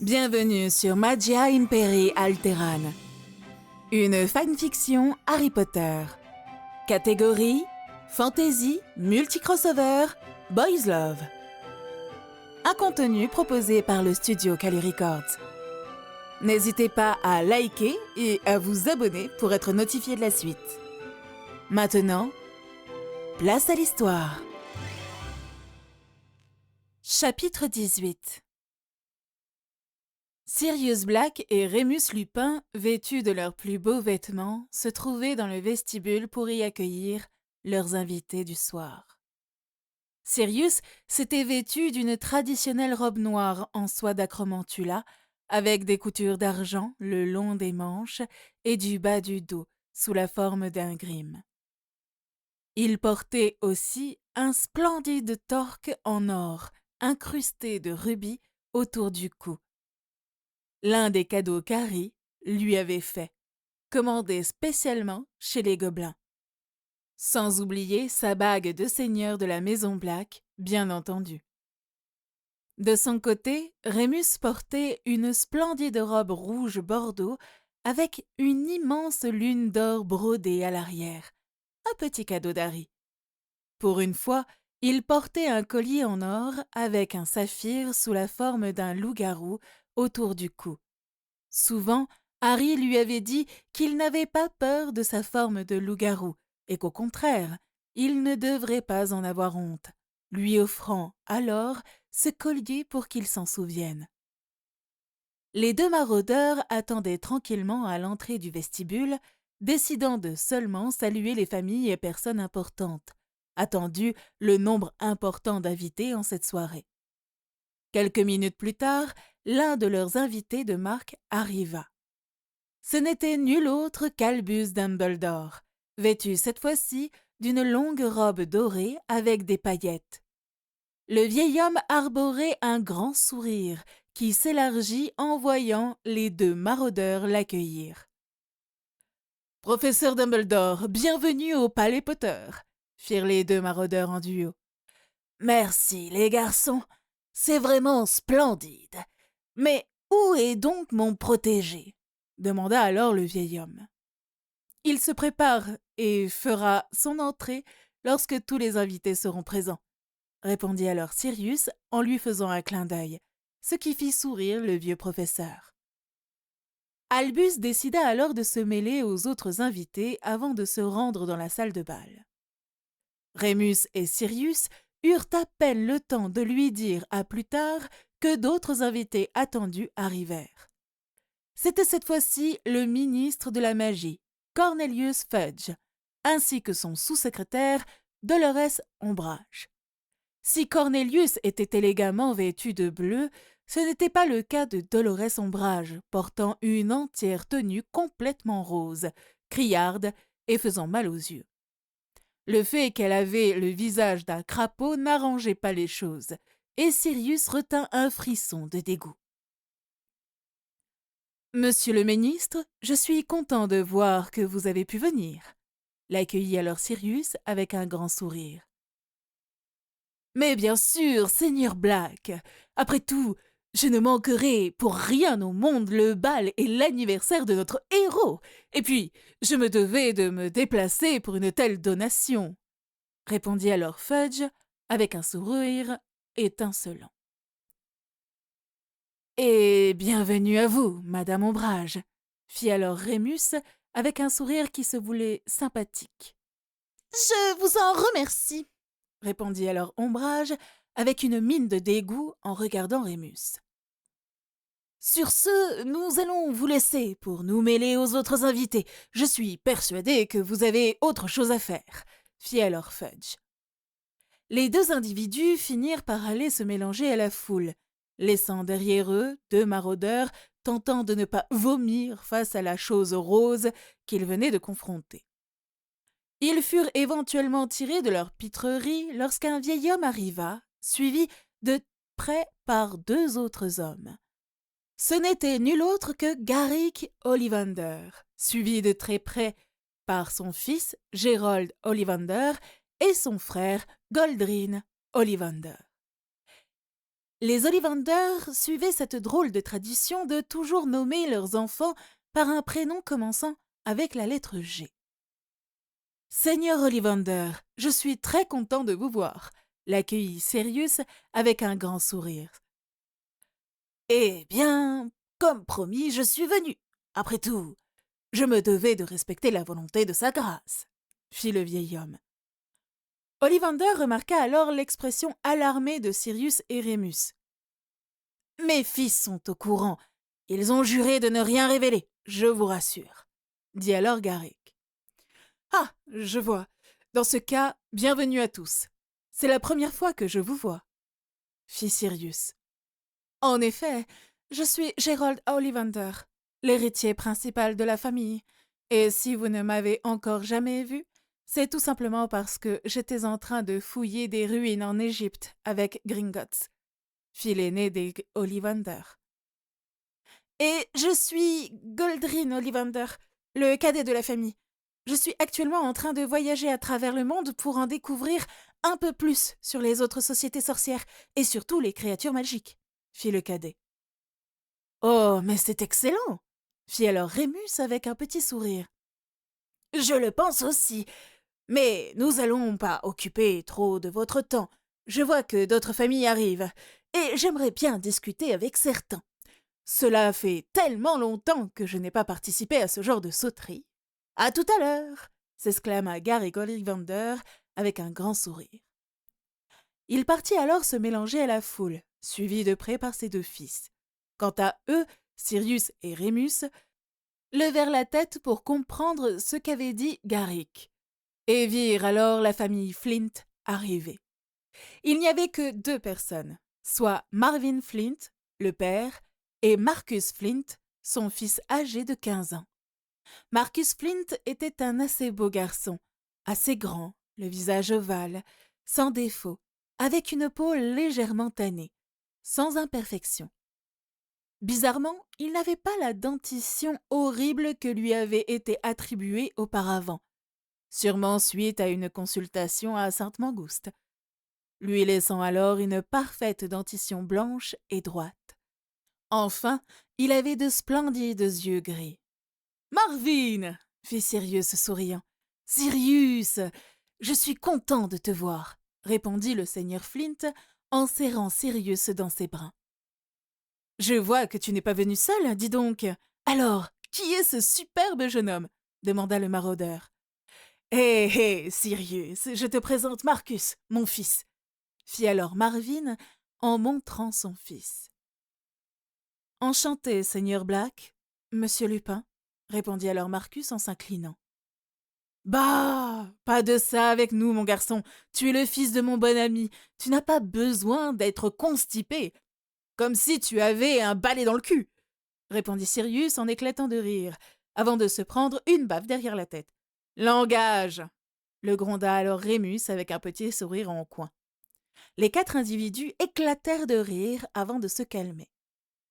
Bienvenue sur Magia Imperii Alteran, une fanfiction Harry Potter. Catégorie Fantasy, Multicrossover, Boys Love. Un contenu proposé par le studio Kali Records. N'hésitez pas à liker et à vous abonner pour être notifié de la suite. Maintenant, place à l'histoire. Chapitre 18. Sirius Black et Rémus Lupin, vêtus de leurs plus beaux vêtements, se trouvaient dans le vestibule pour y accueillir leurs invités du soir. Sirius s'était vêtu d'une traditionnelle robe noire en soie d'acromantula, avec des coutures d'argent le long des manches et du bas du dos, sous la forme d'un grime. Il portait aussi un splendide torque en or, incrusté de rubis autour du cou. L'un des cadeaux qu'Harry lui avait fait, commandé spécialement chez les Gobelins. Sans oublier sa bague de seigneur de la Maison Black, bien entendu. De son côté, Rémus portait une splendide robe rouge bordeaux avec une immense lune d'or brodée à l'arrière, un petit cadeau d'Harry. Pour une fois, il portait un collier en or avec un saphir sous la forme d'un loup-garou autour du cou. Souvent, Harry lui avait dit qu'il n'avait pas peur de sa forme de loup-garou et qu'au contraire, il ne devrait pas en avoir honte, lui offrant alors ce collier pour qu'il s'en souvienne. Les deux maraudeurs attendaient tranquillement à l'entrée du vestibule, décidant de seulement saluer les familles et personnes importantes, attendu le nombre important d'invités en cette soirée. Quelques minutes plus tard, l'un de leurs invités de marque arriva. Ce n'était nul autre qu'Albus Dumbledore, vêtu cette fois-ci d'une longue robe dorée avec des paillettes. Le vieil homme arborait un grand sourire qui s'élargit en voyant les deux maraudeurs l'accueillir. « Professeur Dumbledore, bienvenue au Palais Potter !» firent les deux maraudeurs en duo. « Merci, les garçons, c'est vraiment splendide. Mais où est donc mon protégé ?» demanda alors le vieil homme. « Il se prépare et fera son entrée lorsque tous les invités seront présents, » répondit alors Sirius en lui faisant un clin d'œil, ce qui fit sourire le vieux professeur. Albus décida alors de se mêler aux autres invités avant de se rendre dans la salle de bal. Rémus et Sirius eurent à peine le temps de lui dire à plus tard que d'autres invités attendus arrivèrent. C'était cette fois-ci le ministre de la Magie, Cornelius Fudge, ainsi que son sous-secrétaire, Dolores Ombrage. Si Cornelius était élégamment vêtu de bleu, ce n'était pas le cas de Dolores Ombrage, portant une entière tenue complètement rose, criarde et faisant mal aux yeux. Le fait qu'elle avait le visage d'un crapaud n'arrangeait pas les choses, et Sirius retint un frisson de dégoût. « Monsieur le ministre, je suis content de voir que vous avez pu venir, » l'accueillit alors Sirius avec un grand sourire. « Mais bien sûr, Seigneur Black, après tout, je ne manquerai pour rien au monde le bal et l'anniversaire de notre héros, et puis je me devais de me déplacer pour une telle donation, » répondit alors Fudge avec un sourire étincelant. « Et bienvenue à vous, Madame Ombrage, » fit alors Rémus avec un sourire qui se voulait sympathique. « Je vous en remercie, » répondit alors Ombrage avec une mine de dégoût en regardant Rémus. « Sur ce, nous allons vous laisser pour nous mêler aux autres invités. Je suis persuadé que vous avez autre chose à faire, » fit alors Fudge. Les deux individus finirent par aller se mélanger à la foule, laissant derrière eux deux maraudeurs tentant de ne pas vomir face à la chose rose qu'ils venaient de confronter. Ils furent éventuellement tirés de leur pitrerie lorsqu'un vieil homme arriva, suivi de près par deux autres hommes. Ce n'était nul autre que Garrick Ollivander, suivi de très près par son fils Gerald Ollivander et son frère Goldrin Ollivander. Les Ollivander suivaient cette drôle de tradition de toujours nommer leurs enfants par un prénom commençant avec la lettre G. Seigneur Ollivander, je suis très content de vous voir, l'accueillit Sirius avec un grand sourire. Eh bien, comme promis, je suis venu. Après tout, je me devais de respecter la volonté de sa grâce, fit le vieil homme. Ollivander remarqua alors l'expression alarmée de Sirius et Rémus. Mes fils sont au courant. Ils ont juré de ne rien révéler, je vous rassure, dit alors Garrick. Ah, je vois. Dans ce cas, bienvenue à tous. C'est la première fois que je vous vois, fit Sirius. En effet, je suis Gerald Ollivander, l'héritier principal de la famille, et si vous ne m'avez encore jamais vu, c'est tout simplement parce que j'étais en train de fouiller des ruines en Égypte avec Gringotts, fit l'aîné des Ollivander. Et je suis Goldrin Ollivander, le cadet de la famille. Je suis actuellement en train de voyager à travers le monde pour en découvrir un peu plus sur les autres sociétés sorcières et surtout les créatures magiques, fit le cadet. Oh, mais c'est excellent, fit alors Rémus avec un petit sourire. Je le pense aussi, mais nous allons pas occuper trop de votre temps. Je vois que d'autres familles arrivent, et j'aimerais bien discuter avec certains. Cela fait tellement longtemps que je n'ai pas participé à ce genre de sauterie. À tout à l'heure, s'exclama Garrick Ollivander avec un grand sourire. Il partit alors se mélanger à la foule, suivi de près par ses deux fils. Quant à eux, Sirius et Rémus levèrent la tête pour comprendre ce qu'avait dit Garrick, et virent alors la famille Flint arriver. Il n'y avait que deux personnes, soit Marvin Flint, le père, et Marcus Flint, son fils âgé de 15 ans. Marcus Flint était un assez beau garçon, assez grand, le visage ovale, sans défaut, avec une peau légèrement tannée, sans imperfection. Bizarrement, il n'avait pas la dentition horrible que lui avait été attribuée auparavant, sûrement suite à une consultation à Sainte-Mangouste, lui laissant alors une parfaite dentition blanche et droite. Enfin, il avait de splendides yeux gris. « Marvin !» fit Sirius souriant. « Sirius, je suis content de te voir !» répondit le seigneur Flint en serrant Sirius dans ses bras. « Je vois que tu n'es pas venu seul, dis donc. Alors, qui est ce superbe jeune homme ?» demanda le maraudeur. « Hé, Sirius, je te présente Marcus, mon fils !» fit alors Marvin en montrant son fils. « Enchanté, seigneur Black, monsieur Lupin, » répondit alors Marcus en s'inclinant. « Bah, pas de ça avec nous, mon garçon. Tu es le fils de mon bon ami. Tu n'as pas besoin d'être constipé, comme si tu avais un balai dans le cul, » répondit Sirius en éclatant de rire, avant de se prendre une baffe derrière la tête. « Langage !» le gronda alors Rémus avec un petit sourire en coin. Les quatre individus éclatèrent de rire avant de se calmer.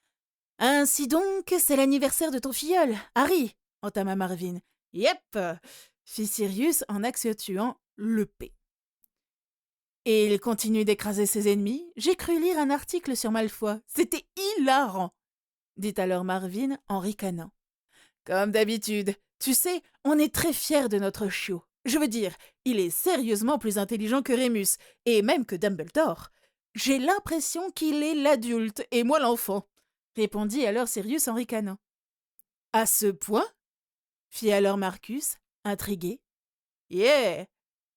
« Ainsi donc, c'est l'anniversaire de ton filleul, Harry !» entama Marvin. « Yep !» fit Sirius en accentuant le P. « Et il continue d'écraser ses ennemis. J'ai cru lire un article sur Malfoy. C'était hilarant !» dit alors Marvin en ricanant. « Comme d'habitude. Tu sais, on est très fiers de notre chiot. Je veux dire, il est sérieusement plus intelligent que Rémus, et même que Dumbledore. J'ai l'impression qu'il est l'adulte et moi l'enfant, » répondit alors Sirius en ricanant. « À ce point ?» fit alors Marcus, intrigué. « Yeah !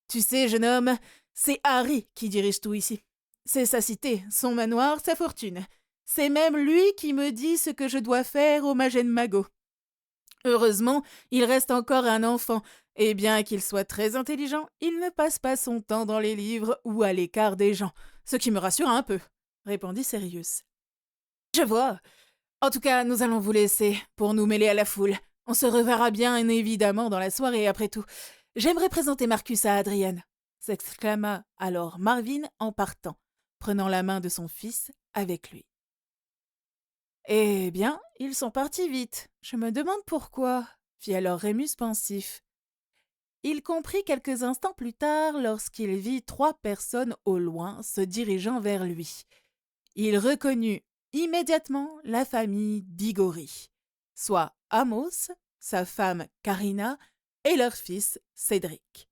Tu sais, jeune homme, c'est Harry qui dirige tout ici. C'est sa cité, son manoir, sa fortune. C'est même lui qui me dit ce que je dois faire au Magène Magot. Heureusement, il reste encore un enfant, et bien qu'il soit très intelligent, il ne passe pas son temps dans les livres ou à l'écart des gens, ce qui me rassure un peu, » répondit Sirius. « Je vois. En tout cas, nous allons vous laisser pour nous mêler à la foule. On se reverra bien évidemment dans la soirée après tout. J'aimerais présenter Marcus à Adrienne, » s'exclama alors Marvin en partant, prenant la main de son fils avec lui. Eh bien, ils sont partis vite. Je me demande pourquoi, fit alors Rémus pensif. Il comprit quelques instants plus tard lorsqu'il vit 3 personnes au loin se dirigeant vers lui. il reconnut immédiatement la famille Diggory, soit Amos, sa femme Karina et leur fils Cédric.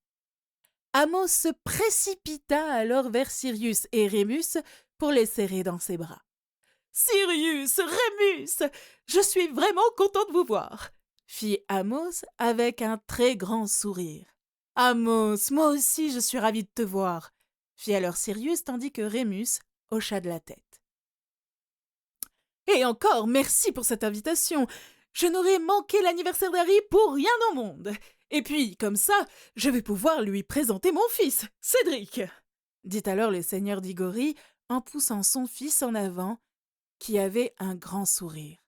Amos se précipita alors vers Sirius et Rémus pour les serrer dans ses bras. « Sirius, Rémus, je suis vraiment content de vous voir !» fit Amos avec un très grand sourire. « Amos, moi aussi je suis ravi de te voir !» fit alors Sirius tandis que Rémus hocha de la tête. « Et encore merci pour cette invitation. Je n'aurais manqué l'anniversaire d'Harry pour rien au monde. Et puis, comme ça, je vais pouvoir lui présenter mon fils, Cédric !» dit alors le seigneur Diggory en poussant son fils en avant, qui avait un grand sourire.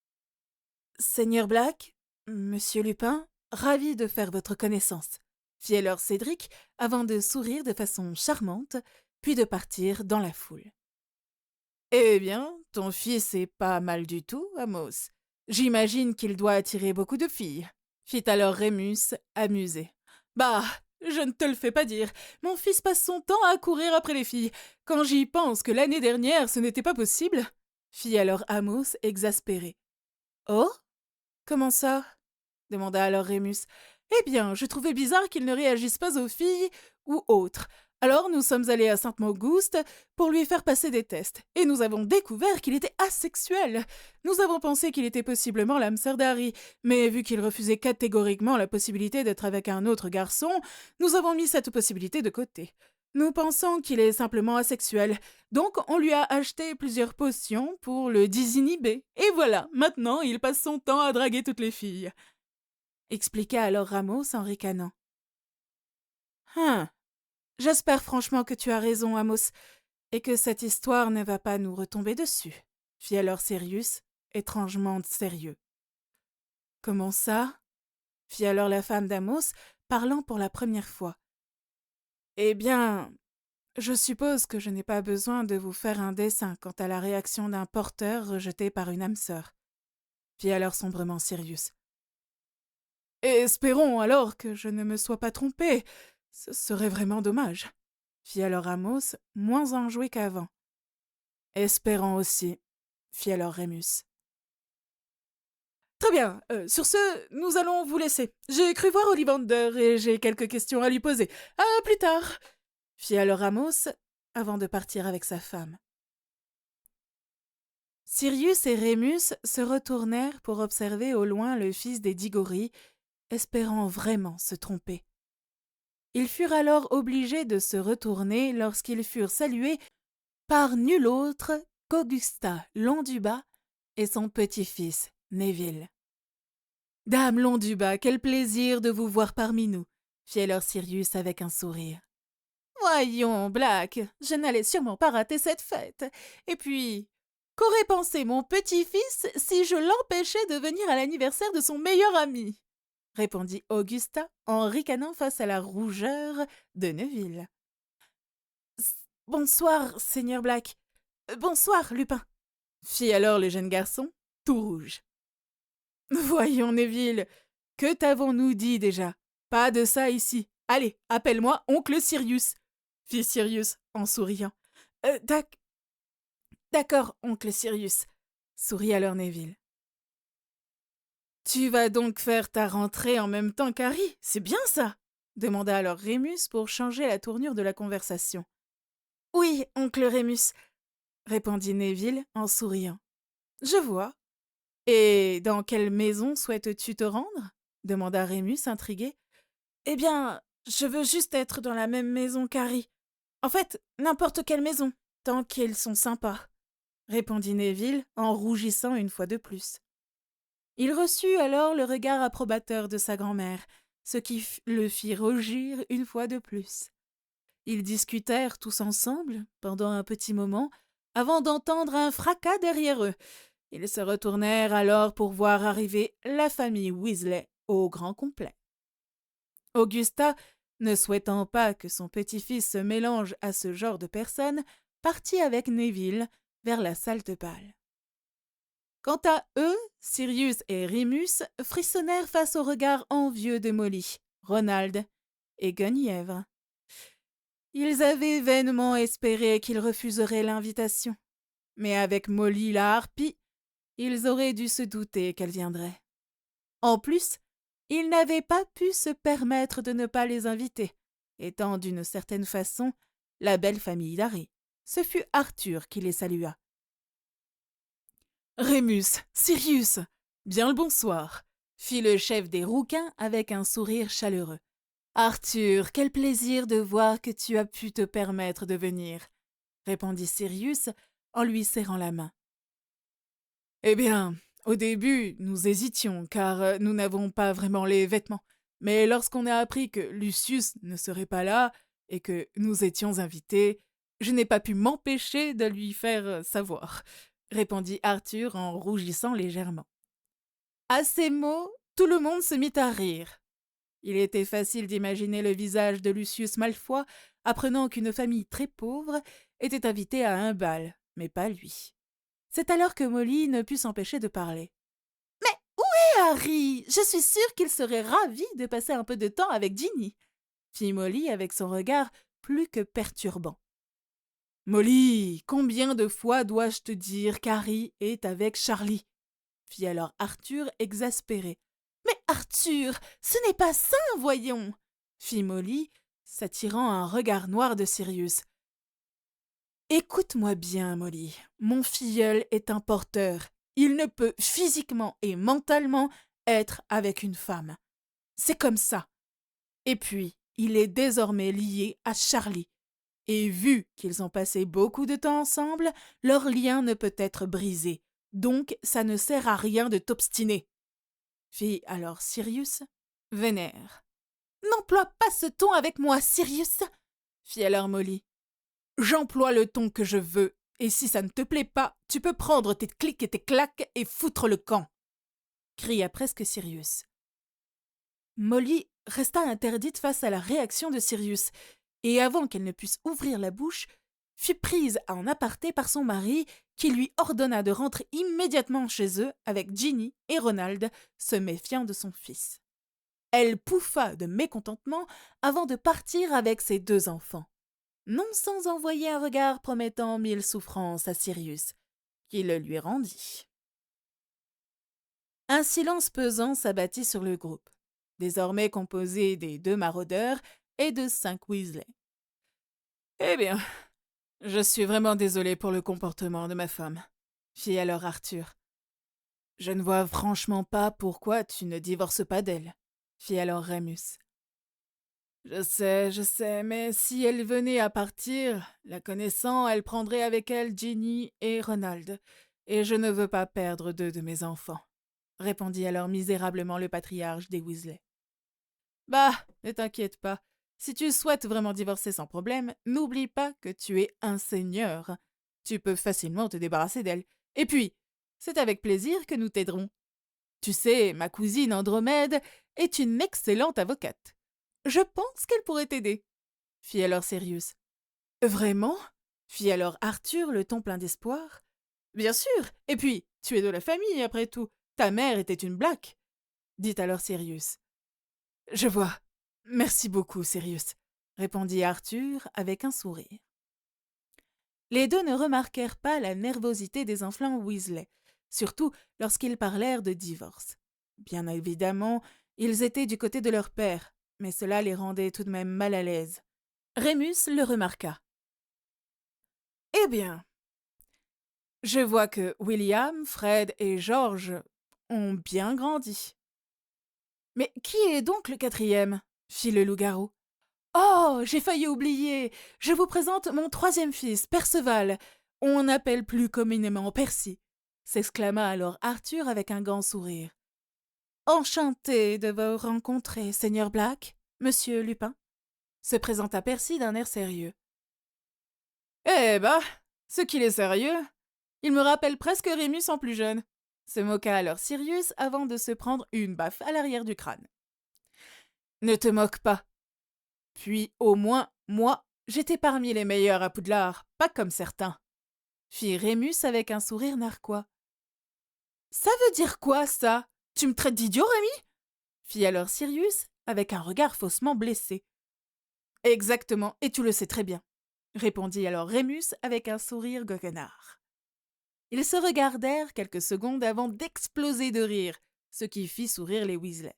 « Seigneur Black, monsieur Lupin, ravi de faire votre connaissance !» fit alors Cédric avant de sourire de façon charmante, puis de partir dans la foule. « Eh bien, ton fils est pas mal du tout, Amos. J'imagine qu'il doit attirer beaucoup de filles, » fit alors Rémus, amusé. « Bah, je ne te le fais pas dire. Mon fils passe son temps à courir après les filles. Quand j'y pense que l'année dernière, ce n'était pas possible, » fit alors Amos, exaspéré. « Oh ? Comment ça ?» demanda alors Rémus. « Eh bien, je trouvais bizarre qu'il ne réagisse pas aux filles ou autres. Alors nous sommes allés à Sainte-Mauguste pour lui faire passer des tests, et nous avons découvert qu'il était asexuel. Nous avons pensé qu'il était possiblement l'âme sœur d'Harry, mais vu qu'il refusait catégoriquement la possibilité d'être avec un autre garçon, nous avons mis cette possibilité de côté. Nous pensons qu'il est simplement asexuel, donc on lui a acheté plusieurs potions pour le désinhiber. Et voilà, maintenant il passe son temps à draguer toutes les filles. » expliqua alors Ramos en ricanant. « J'espère franchement que tu as raison, Amos, et que cette histoire ne va pas nous retomber dessus, » fit alors Sirius, étrangement sérieux. « Comment ça ?» fit alors la femme d'Amos, parlant pour la première fois. « Eh bien, je suppose que je n'ai pas besoin de vous faire un dessin quant à la réaction d'un porteur rejeté par une âme sœur, » fit alors sombrement Sirius. « Espérons alors que je ne me sois pas trompé. Ce serait vraiment dommage, » fit alors Amos, moins enjoué qu'avant. « Espérons aussi, » fit alors Rémus. « Très bien, sur ce, nous allons vous laisser. J'ai cru voir Ollivander et j'ai quelques questions à lui poser. À plus tard !» fit alors Amos, avant de partir avec sa femme. Sirius et Rémus se retournèrent pour observer au loin le fils des Diggory, espérant vraiment se tromper. Ils furent alors obligés de se retourner lorsqu'ils furent salués par nul autre qu'Augusta Londubat et son petit-fils Neville. « Dame Londubat, quel plaisir de vous voir parmi nous !» fit alors Sirius avec un sourire. « Voyons, Black, je n'allais sûrement pas rater cette fête. Et puis, qu'aurait pensé mon petit-fils si je l'empêchais de venir à l'anniversaire de son meilleur ami ?» répondit Augusta en ricanant face à la rougeur de Neville. « Bonsoir, Seigneur Black. Bonsoir, Lupin, » fit alors le jeune garçon, tout rouge. « Voyons, Neville, que t'avons-nous dit déjà? Pas de ça ici. Allez, appelle-moi oncle Sirius, » fit Sirius en souriant. « D'accord, oncle Sirius, » sourit alors Neville. « Tu vas donc faire ta rentrée en même temps qu'Harry, c'est bien ça ?» demanda alors Rémus pour changer la tournure de la conversation. « Oui, oncle Rémus, » répondit Neville en souriant. « Je vois. Et dans quelle maison souhaites-tu te rendre ?» demanda Rémus intrigué. « Eh bien, je veux juste être dans la même maison qu'Harry. En fait, n'importe quelle maison, tant qu'ils sont sympas, » répondit Neville en rougissant une fois de plus. Il reçut alors le regard approbateur de sa grand-mère, ce qui le fit rougir une fois de plus. Ils discutèrent tous ensemble pendant un petit moment avant d'entendre un fracas derrière eux. Ils se retournèrent alors pour voir arriver la famille Weasley au grand complet. Augusta, ne souhaitant pas que son petit-fils se mélange à ce genre de personnes, partit avec Neville vers la salle de bal. Quant à eux, Sirius et Rémus frissonnèrent face au regard envieux de Molly, Ronald et Guenièvre. Ils avaient vainement espéré qu'il refuserait l'invitation, mais avec Molly la harpie, ils auraient dû se douter qu'elle viendrait. En plus, ils n'avaient pas pu se permettre de ne pas les inviter, étant d'une certaine façon la belle famille d'Harry. Ce fut Arthur qui les salua. « Rémus, Sirius, bien le bonsoir !» fit le chef des rouquins avec un sourire chaleureux. « Arthur, quel plaisir de voir que tu as pu te permettre de venir !» répondit Sirius en lui serrant la main. « Eh bien, au début, nous hésitions, car nous n'avons pas vraiment les vêtements. Mais lorsqu'on a appris que Lucius ne serait pas là et que nous étions invités, je n'ai pas pu m'empêcher de lui faire savoir, » répondit Arthur en rougissant légèrement. À ces mots, tout le monde se mit à rire. Il était facile d'imaginer le visage de Lucius Malfoy apprenant qu'une famille très pauvre était invitée à un bal, mais pas lui. C'est alors que Molly ne put s'empêcher de parler. « Mais où est Harry ? Je suis sûre qu'il serait ravi de passer un peu de temps avec Ginny !» fit Molly avec son regard plus que perturbant. « Molly, combien de fois dois-je te dire qu'Harry est avec Charlie ?» fit alors Arthur exaspéré. « Mais Arthur, ce n'est pas ça, voyons !» fit Molly, s'attirant un regard noir de Sirius. « Écoute-moi bien, Molly, mon filleul est un porteur. Il ne peut physiquement et mentalement être avec une femme. C'est comme ça. Et puis, il est désormais lié à Charlie. Et vu qu'ils ont passé beaucoup de temps ensemble, leur lien ne peut être brisé. Donc, ça ne sert à rien de t'obstiner. » fit alors Sirius, vénère. « N'emploie pas ce ton avec moi, Sirius !» fit alors Molly. « J'emploie le ton que je veux, et si ça ne te plaît pas, tu peux prendre tes clics et tes claques et foutre le camp !» cria presque Sirius. Molly resta interdite face à la réaction de Sirius, et avant qu'elle ne puisse ouvrir la bouche, fut prise en aparté par son mari, qui lui ordonna de rentrer immédiatement chez eux avec Ginny et Ronald, se méfiant de son fils. Elle pouffa de mécontentement avant de partir avec ses 2 enfants, non sans envoyer un regard promettant 1000 souffrances à Sirius, qui le lui rendit. Un silence pesant s'abattit sur le groupe, désormais composé des 2 maraudeurs et de 5 Weasley. « Eh bien, je suis vraiment désolé pour le comportement de ma femme, » fit alors Arthur. « Je ne vois franchement pas pourquoi tu ne divorces pas d'elle, » fit alors Rémus. « Je sais, mais si elle venait à partir, la connaissant, elle prendrait avec elle Ginny et Ronald, et je ne veux pas perdre 2 de mes enfants, » répondit alors misérablement le patriarche des Weasley. « Bah, ne t'inquiète pas. Si tu souhaites vraiment divorcer sans problème, n'oublie pas que tu es un seigneur. Tu peux facilement te débarrasser d'elle. Et puis, c'est avec plaisir que nous t'aiderons. Tu sais, ma cousine Andromède est une excellente avocate. Je pense qu'elle pourrait t'aider, » fit alors Sirius. « Vraiment ?» fit alors Arthur, le ton plein d'espoir. « Bien sûr. Et puis, tu es de la famille, après tout. Ta mère était une Black, » dit alors Sirius. « Je vois. Merci beaucoup, Sirius, » répondit Arthur avec un sourire. Les 2 ne remarquèrent pas la nervosité des enfants Weasley, surtout lorsqu'ils parlèrent de divorce. Bien évidemment, ils étaient du côté de leur père, mais cela les rendait tout de même mal à l'aise. Rémus le remarqua. « Eh bien, je vois que William, Fred et George ont bien grandi. »« Mais qui est donc le 4e » fit le loup-garou. « Oh, j'ai failli oublier. Je vous présente mon 3e fils, Perceval. On appelle plus communément Percy, » s'exclama alors Arthur avec un grand sourire. « Enchanté de vous rencontrer, Seigneur Black, Monsieur Lupin, » se présenta Percy d'un air sérieux. « Eh bah, ce qu'il est sérieux. Il me rappelle presque Rémus en plus jeune, » se moqua alors Sirius avant de se prendre une baffe à l'arrière du crâne. « Ne te moque pas. Puis, au moins, moi, j'étais parmi les meilleurs à Poudlard, pas comme certains, » fit Rémus avec un sourire narquois. « Ça veut dire quoi, ça ? Tu me traites d'idiot, Rémi ?» fit alors Sirius avec un regard faussement blessé. Exactement, et tu le sais très bien, répondit alors Rémus avec un sourire goguenard. Ils se regardèrent quelques secondes avant d'exploser de rire, ce qui fit sourire les Weasley.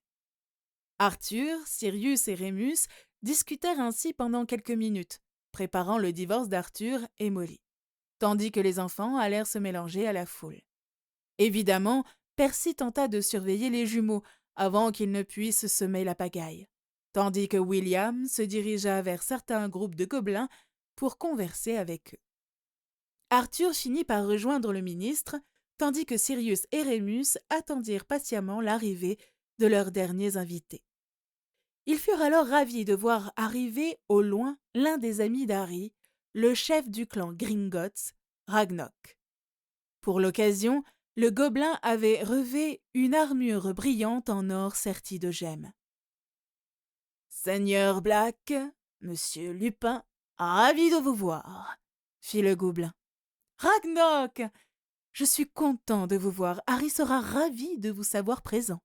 Arthur, Sirius et Rémus discutèrent ainsi pendant quelques minutes, préparant le divorce d'Arthur et Molly, tandis que les enfants allèrent se mélanger à la foule. Évidemment, Percy tenta de surveiller les jumeaux avant qu'ils ne puissent semer la pagaille, tandis que William se dirigea vers certains groupes de gobelins pour converser avec eux. Arthur finit par rejoindre le ministre, tandis que Sirius et Rémus attendirent patiemment l'arrivée de leurs derniers invités. Ils furent alors ravis de voir arriver au loin l'un des amis d'Harry, le chef du clan Gringotts, Ragnok. Pour l'occasion, le gobelin avait revêt une armure brillante en or sertie de gemmes. « Seigneur Black, monsieur Lupin, ravi de vous voir, » fit le gobelin. « Ragnok, je suis content de vous voir. Harry sera ravi de vous savoir présent, »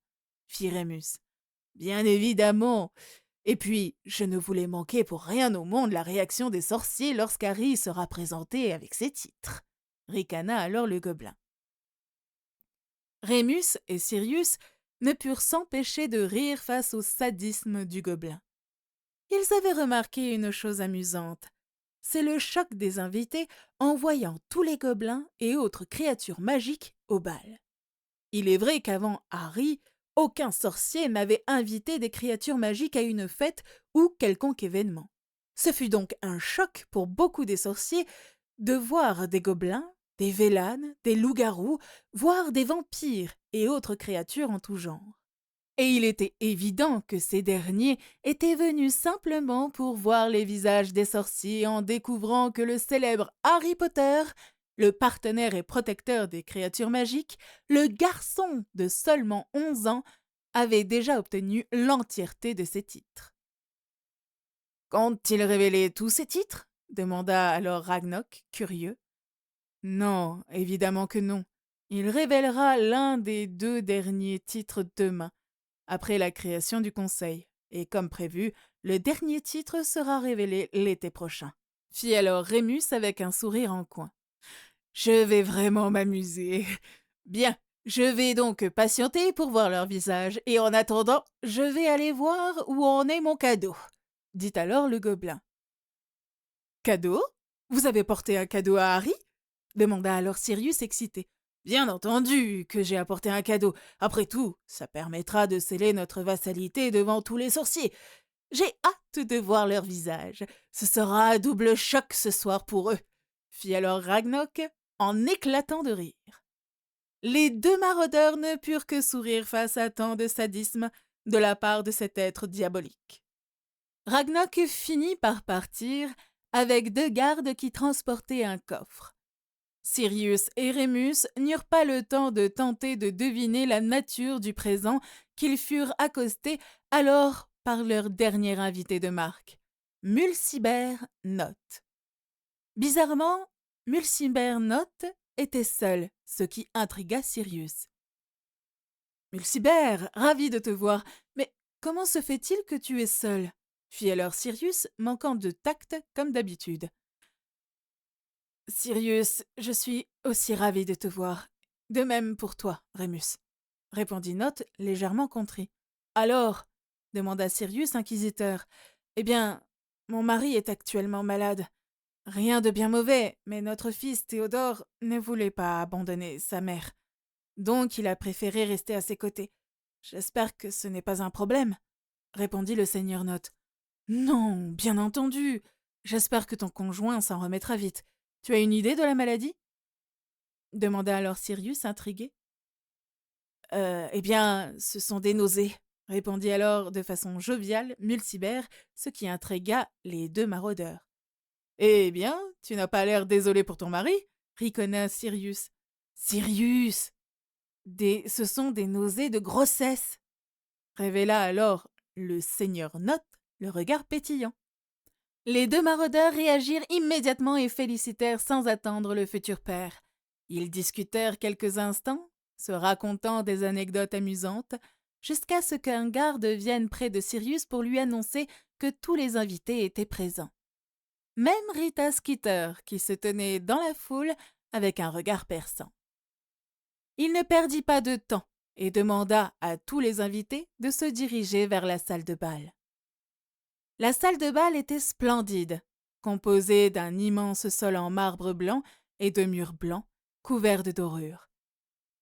fit Rémus. « Bien évidemment. Et puis, je ne voulais manquer pour rien au monde la réaction des sorciers lorsqu'Harry sera présenté avec ses titres, » ricana alors le gobelin. Rémus et Sirius ne purent s'empêcher de rire face au sadisme du gobelin. Ils avaient remarqué une chose amusante. C'est le choc des invités en voyant tous les gobelins et autres créatures magiques au bal. Il est vrai qu'avant Harry, aucun sorcier n'avait invité des créatures magiques à une fête ou quelconque événement. Ce fut donc un choc pour beaucoup des sorciers de voir des gobelins, des vélanes, des loups-garous, voire des vampires et autres créatures en tout genre. Et il était évident que ces derniers étaient venus simplement pour voir les visages des sorciers en découvrant que le célèbre Harry Potter, le partenaire et protecteur des créatures magiques, le garçon de seulement 11 ans, avait déjà obtenu l'entièreté de ses titres. « Compte-t-il révéler tous ses titres » demanda alors Ragnok, curieux. « Non, évidemment que non. Il révélera l'un des 2 derniers titres demain, après la création du conseil, et comme prévu, le dernier titre sera révélé l'été prochain, » fit alors Rémus avec un sourire en coin. « Je vais vraiment m'amuser. Bien, je vais donc patienter pour voir leur visage, et en attendant, je vais aller voir où en est mon cadeau, » dit alors le gobelin. « Cadeau ? Vous avez porté un cadeau à Harry ?» demanda alors Sirius excité. « Bien entendu que j'ai apporté un cadeau. Après tout, ça permettra de sceller notre vassalité devant tous les sorciers. J'ai hâte de voir leur visage. Ce sera un double choc ce soir pour eux, » fit alors Ragnok en éclatant de rire. Les 2 maraudeurs ne purent que sourire face à tant de sadisme de la part de cet être diabolique. Ragnok finit par partir avec 2 gardes qui transportaient un coffre. Sirius et Rémus n'eurent pas le temps de tenter de deviner la nature du présent qu'ils furent accostés alors par leur dernier invité de marque, Mulciber Note. Bizarrement, Mulciber Note était seul, ce qui intrigua Sirius. « Mulciber, ravi de te voir, mais comment se fait-il que tu es seul ?» fit alors Sirius, manquant de tact comme d'habitude. « Sirius, je suis aussi ravi de te voir. De même pour toi, Rémus, » répondit Note, légèrement contrit. « Alors » demanda Sirius, inquisiteur. « Eh bien, mon mari est actuellement malade. Rien de bien mauvais, mais notre fils Théodore ne voulait pas abandonner sa mère. Donc il a préféré rester à ses côtés. J'espère que ce n'est pas un problème, » répondit le seigneur Note. « Non, bien entendu. J'espère que ton conjoint s'en remettra vite. Tu as une idée de la maladie ?» demanda alors Sirius, intrigué. « Eh bien, ce sont des nausées, » répondit alors de façon joviale Mulciber, ce qui intrigua les 2 maraudeurs. « Eh bien, tu n'as pas l'air désolé pour ton mari » riconna Sirius. « Sirius, ce sont des nausées de grossesse » révéla alors le seigneur Note, le regard pétillant. Les 2 maraudeurs réagirent immédiatement et félicitèrent sans attendre le futur père. Ils discutèrent quelques instants, se racontant des anecdotes amusantes, jusqu'à ce qu'un garde vienne près de Sirius pour lui annoncer que tous les invités étaient présents. Même Rita Skeeter, qui se tenait dans la foule avec un regard perçant. Il ne perdit pas de temps et demanda à tous les invités de se diriger vers la salle de bal. La salle de bal était splendide, composée d'un immense sol en marbre blanc et de murs blancs couverts de dorures.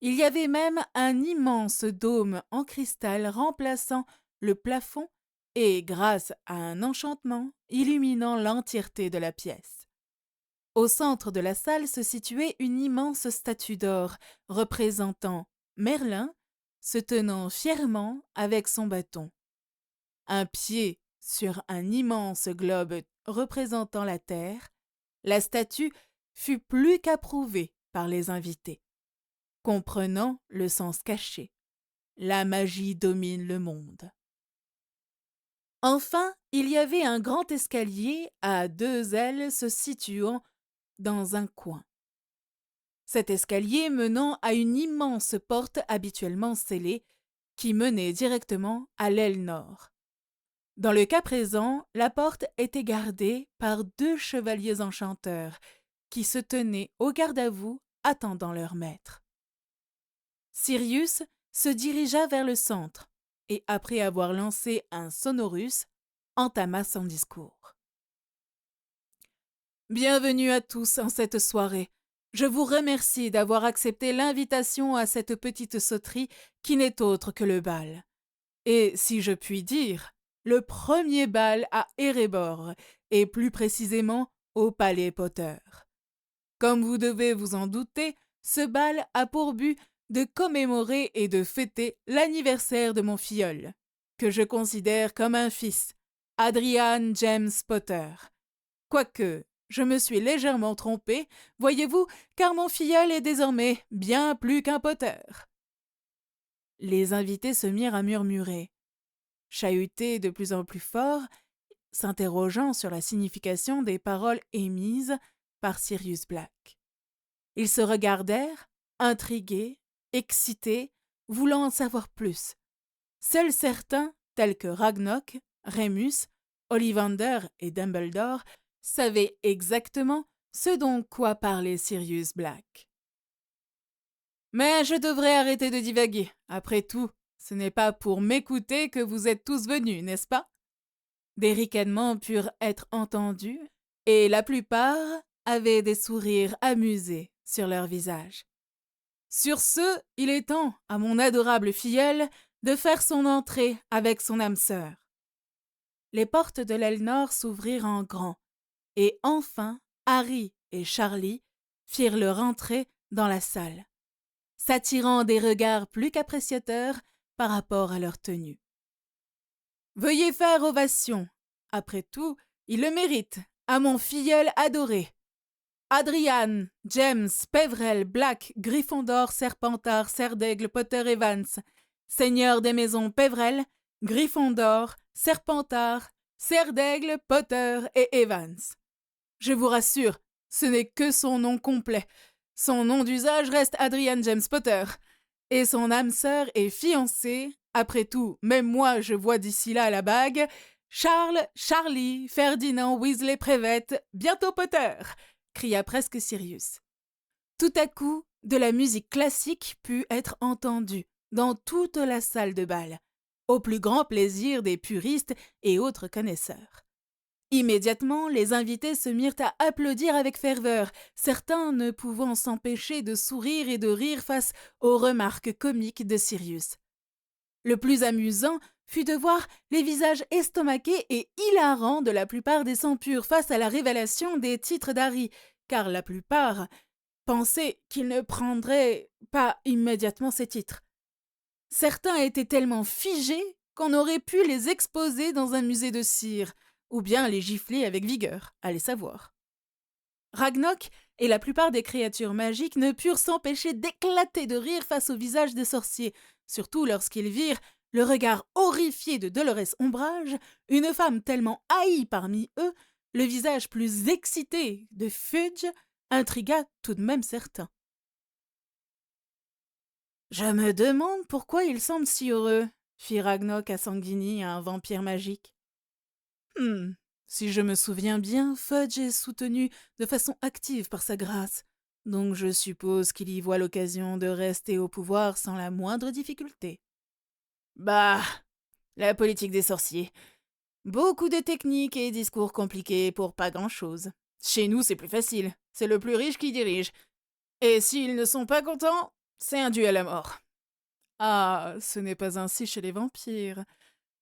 Il y avait même un immense dôme en cristal remplaçant le plafond et, grâce à un enchantement, illuminant l'entièreté de la pièce. Au centre de la salle se situait une immense statue d'or représentant Merlin se tenant fièrement avec son bâton. Un pied sur un immense globe représentant la Terre, la statue fut plus qu'approuvée par les invités. Comprenant le sens caché, la magie domine le monde. Enfin, il y avait un grand escalier à 2 ailes se situant dans un coin. Cet escalier menant à une immense porte habituellement scellée qui menait directement à l'aile nord. Dans le cas présent, la porte était gardée par 2 chevaliers enchanteurs qui se tenaient au garde-à-vous attendant leur maître. Sirius se dirigea vers le centre et, après avoir lancé un sonorus, entama son discours. Bienvenue à tous en cette soirée. Je vous remercie d'avoir accepté l'invitation à cette petite sauterie qui n'est autre que le bal. Et, si je puis dire, le premier bal à Erebor, et plus précisément au Palais Potter. Comme vous devez vous en douter, ce bal a pour but de commémorer et de fêter l'anniversaire de mon filleul, que je considère comme un fils, Adrian James Potter. Quoique, je me suis légèrement trompé, voyez-vous, car mon filleul est désormais bien plus qu'un Potter. Les invités se mirent à murmurer, chahutés de plus en plus fort, s'interrogeant sur la signification des paroles émises par Sirius Black. Ils se regardèrent, intrigués, excités, voulant en savoir plus. Seuls certains, tels que Ragnok, Remus, Ollivander et Dumbledore, savaient exactement ce dont quoi parlait Sirius Black. Mais je devrais arrêter de divaguer. Après tout, ce n'est pas pour m'écouter que vous êtes tous venus, n'est-ce pas? Des ricanements purent être entendus, et la plupart avaient des sourires amusés sur leurs visages. Sur ce, il est temps à mon adorable filleul de faire son entrée avec son âme sœur. Les portes de l'aile nord s'ouvrirent en grand, et enfin Harry et Charlie firent leur entrée dans la salle, s'attirant des regards plus qu'appréciateurs par rapport à leur tenue. Veuillez faire ovation. Après tout, il le mérite, à mon filleul adoré. Adrian, James, Peverell, Black, Gryffondor, Serpentard, Serdaigle, Potter Evans, seigneur des maisons Peverell, Gryffondor, Serpentard, Serdaigle, Potter et Evans. Je vous rassure, ce n'est que son nom complet. Son nom d'usage reste Adrian James Potter. Et son âme sœur est fiancée, après tout, même moi je vois d'ici là la bague, Charlie, Ferdinand Weasley Prévette, bientôt Potter, cria presque Sirius. Tout à coup, de la musique classique put être entendue dans toute la salle de bal, au plus grand plaisir des puristes et autres connaisseurs. Immédiatement, les invités se mirent à applaudir avec ferveur, certains ne pouvant s'empêcher de sourire et de rire face aux remarques comiques de Sirius. Le plus amusant fut de voir les visages estomaqués et hilarants de la plupart des sans-purs face à la révélation des titres d'Harry, car la plupart pensaient qu'il ne prendrait pas immédiatement ces titres. Certains étaient tellement figés qu'on aurait pu les exposer dans un musée de cire, ou bien les gifler avec vigueur, allez savoir. Ragnok et la plupart des créatures magiques ne purent s'empêcher d'éclater de rire face au visage des sorciers, surtout lorsqu'ils virent, le regard horrifié de Dolores Ombrage, une femme tellement haïe parmi eux, le visage plus excité de Fudge, intrigua tout de même certains. « Je me demande pourquoi ils semblent si heureux » fit Ragnok à Sanguini, un vampire magique. Hmm. Si je me souviens bien, Fudge est soutenu de façon active par sa grâce, donc je suppose qu'il y voit l'occasion de rester au pouvoir sans la moindre difficulté. Bah, la politique des sorciers. Beaucoup de techniques et discours compliqués pour pas grand-chose. Chez nous, c'est plus facile. C'est le plus riche qui dirige. Et s'ils ne sont pas contents, c'est un duel à mort. Ah, ce n'est pas ainsi chez les vampires.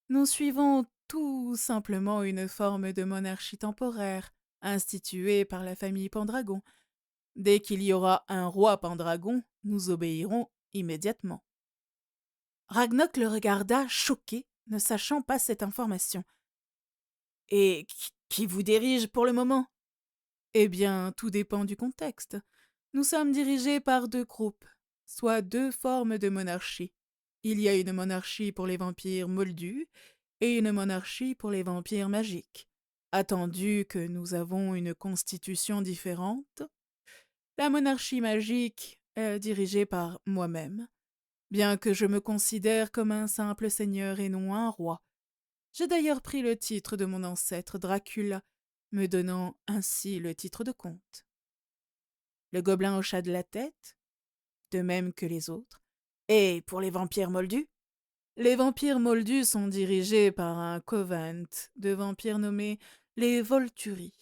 Nous suivons tout simplement une forme de monarchie temporaire, instituée par la famille Pendragon. Dès qu'il y aura un roi Pendragon, nous obéirons immédiatement. Ragnok le regarda choqué, ne sachant pas cette information. Et qui vous dirige pour le moment? Eh bien, tout dépend du contexte. Nous sommes dirigés par deux groupes, soit deux formes de monarchie. Il y a une monarchie pour les vampires moldus et une monarchie pour les vampires magiques. Attendu que nous avons une constitution différente, la monarchie magique est dirigée par moi-même, bien que je me considère comme un simple seigneur et non un roi. J'ai d'ailleurs pris le titre de mon ancêtre Dracula, me donnant ainsi le titre de comte. Le gobelin hocha de la tête, de même que les autres. Et pour les vampires moldus? Les vampires moldus sont dirigés par un covent de vampires nommés les Volturi,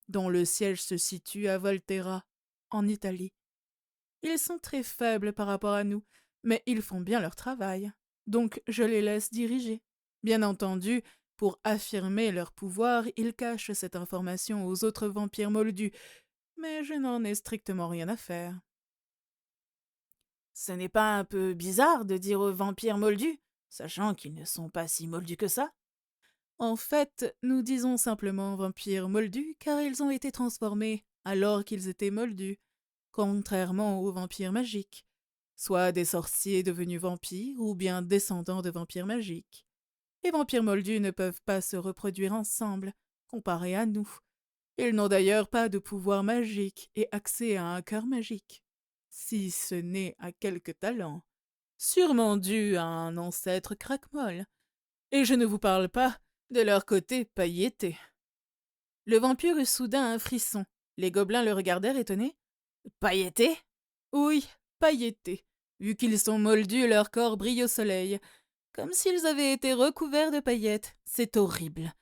dont le siège se situe à Volterra, en Italie. Ils sont très faibles par rapport à nous, mais ils font bien leur travail, donc je les laisse diriger. Bien entendu, pour affirmer leur pouvoir, ils cachent cette information aux autres vampires moldus, mais je n'en ai strictement rien à faire. Ce n'est pas un peu bizarre de dire aux vampires moldus, sachant qu'ils ne sont pas si moldus que ça? En fait, nous disons simplement vampires moldus car ils ont été transformés alors qu'ils étaient moldus, contrairement aux vampires magiques, soit des sorciers devenus vampires ou bien descendants de vampires magiques. Les vampires moldus ne peuvent pas se reproduire ensemble, comparés à nous. Ils n'ont d'ailleurs pas de pouvoir magique et accès à un cœur magique, si ce n'est à quelques talents, sûrement dû à un ancêtre craquemolle. Et je ne vous parle pas de leur côté pailleté. Le vampire eut soudain un frisson. Les gobelins le regardèrent étonnés. Pailleté? Oui, pailleté. Vu qu'ils sont moldus, leur corps brille au soleil, comme s'ils avaient été recouverts de paillettes. C'est horrible.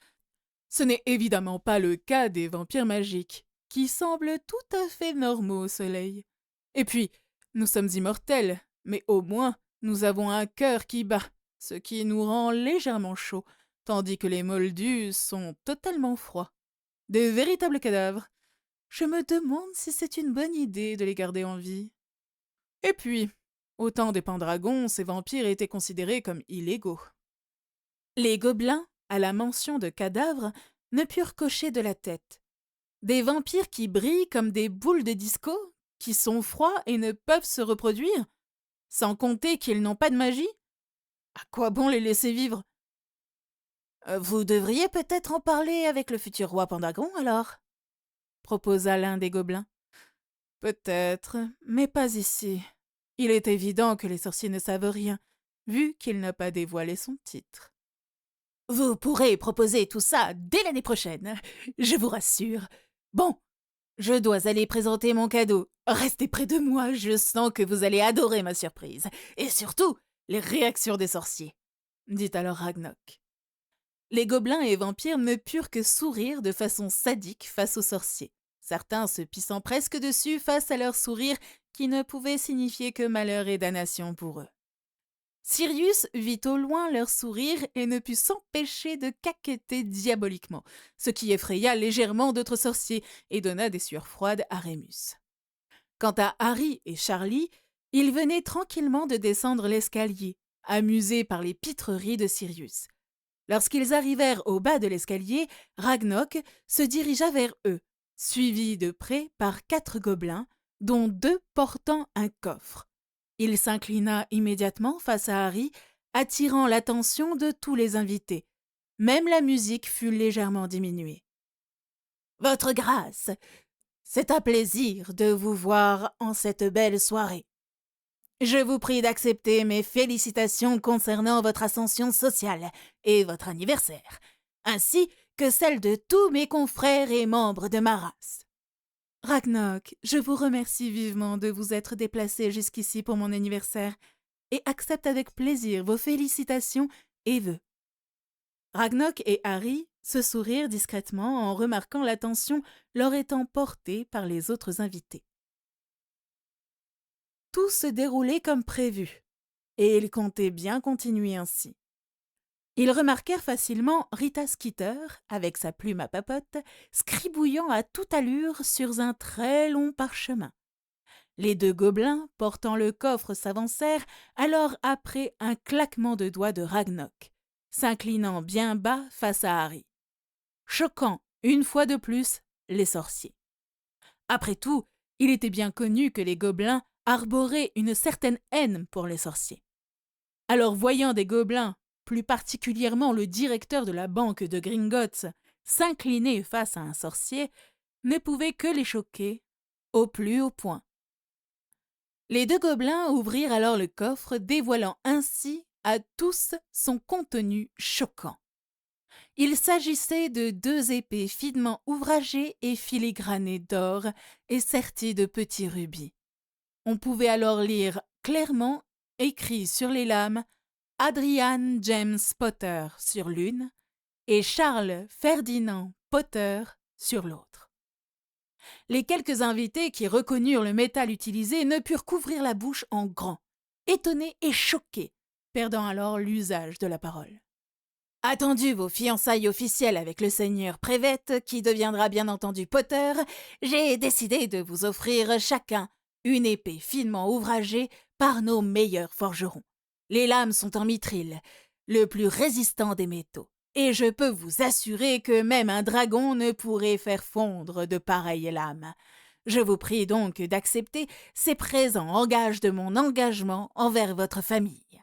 Ce n'est évidemment pas le cas des vampires magiques, qui semblent tout à fait normaux au soleil. Et puis, nous sommes immortels, mais au moins, nous avons un cœur qui bat, ce qui nous rend légèrement chauds, tandis que les moldus sont totalement froids. Des véritables cadavres. Je me demande si c'est une bonne idée de les garder en vie. Et puis, au temps des Pendragons, ces vampires étaient considérés comme illégaux. Les gobelins, à la mention de cadavres, ne purent cocher de la tête. Des vampires qui brillent comme des boules de disco, qui sont froids et ne peuvent se reproduire, sans compter qu'ils n'ont pas de magie? À quoi bon les laisser vivre? Vous devriez peut-être en parler avec le futur roi Pendragon, alors, proposa l'un des gobelins. Peut-être, mais pas ici. Il est évident que les sorciers ne savent rien, vu qu'il n'a pas dévoilé son titre. Vous pourrez proposer tout ça dès l'année prochaine, je vous rassure. Bon, je dois aller présenter mon cadeau. Restez près de moi, je sens que vous allez adorer ma surprise. Et surtout, les réactions des sorciers, dit alors Ragnok. Les gobelins et vampires ne purent que sourire de façon sadique face aux sorciers, certains se pissant presque dessus face à leur sourire qui ne pouvait signifier que malheur et damnation pour eux. Sirius vit au loin leur sourire et ne put s'empêcher de caqueter diaboliquement, ce qui effraya légèrement d'autres sorciers et donna des sueurs froides à Rémus. Quant à Harry et Charlie, ils venaient tranquillement de descendre l'escalier, amusés par les pitreries de Sirius. Lorsqu'ils arrivèrent au bas de l'escalier, Ragnok se dirigea vers eux, suivi de près par 4 gobelins, dont 2 portant un coffre. Il s'inclina immédiatement face à Harry, attirant l'attention de tous les invités. Même la musique fut légèrement diminuée. « Votre grâce, c'est un plaisir de vous voir en cette belle soirée. Je vous prie d'accepter mes félicitations concernant votre ascension sociale et votre anniversaire, ainsi que celle de tous mes confrères et membres de ma race. Ragnok, je vous remercie vivement de vous être déplacé jusqu'ici pour mon anniversaire et accepte avec plaisir vos félicitations et vœux. Ragnok et Harry se sourirent discrètement en remarquant l'attention leur étant portée par les autres invités. Tout se déroulait comme prévu, et ils comptaient bien continuer ainsi. Ils remarquèrent facilement Rita Skeeter, avec sa plume à papote, scribouillant à toute allure sur un très long parchemin. Les deux gobelins, portant le coffre, s'avancèrent alors après un claquement de doigts de Ragnok, s'inclinant bien bas face à Harry, choquant, une fois de plus, les sorciers. Après tout, il était bien connu que les gobelins arboraient une certaine haine pour les sorciers. Alors, voyant des gobelins, plus particulièrement le directeur de la banque de Gringotts, s'incliner face à un sorcier, ne pouvait que les choquer au plus haut point. Les deux gobelins ouvrirent alors le coffre, dévoilant ainsi à tous son contenu choquant. Il s'agissait de 2 épées finement ouvragées et filigranées d'or et serties de petits rubis. On pouvait alors lire clairement, écrit sur les lames, Adrian James Potter sur l'une et Charles Ferdinand Potter sur l'autre. Les quelques invités qui reconnurent le métal utilisé ne purent qu'ouvrir la bouche en grand, étonnés et choqués, perdant alors l'usage de la parole. Attendu vos fiançailles officielles avec le seigneur Prévette, qui deviendra bien entendu Potter, j'ai décidé de vous offrir chacun une épée finement ouvragée par nos meilleurs forgerons. Les lames sont en mithril, le plus résistant des métaux, et je peux vous assurer que même un dragon ne pourrait faire fondre de pareilles lames. Je vous prie donc d'accepter ces présents en gage de mon engagement envers votre famille,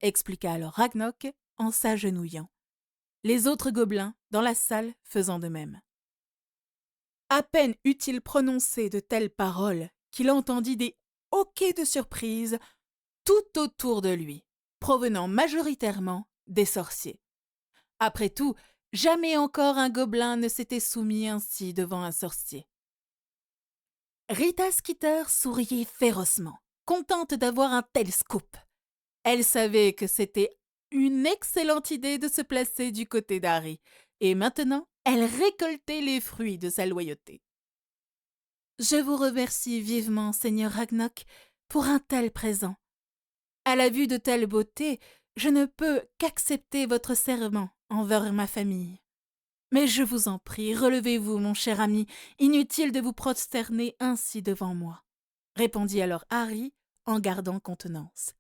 expliqua alors Ragnok en s'agenouillant. Les autres gobelins dans la salle faisant de même. À peine eut-il prononcé de telles paroles qu'il entendit des hoquets de surprise tout autour de lui, provenant majoritairement des sorciers. Après tout, jamais encore un gobelin ne s'était soumis ainsi devant un sorcier. Rita Skeeter souriait férocement, contente d'avoir un tel scoop. Elle savait que c'était une excellente idée de se placer du côté d'Harry, et maintenant, elle récoltait les fruits de sa loyauté. « Je vous remercie vivement, Seigneur Ragnok, pour un tel présent. À la vue de telle beauté, je ne peux qu'accepter votre serment envers ma famille. Mais je vous en prie, relevez-vous, mon cher ami, inutile de vous prosterner ainsi devant moi, » répondit alors Harry en gardant contenance.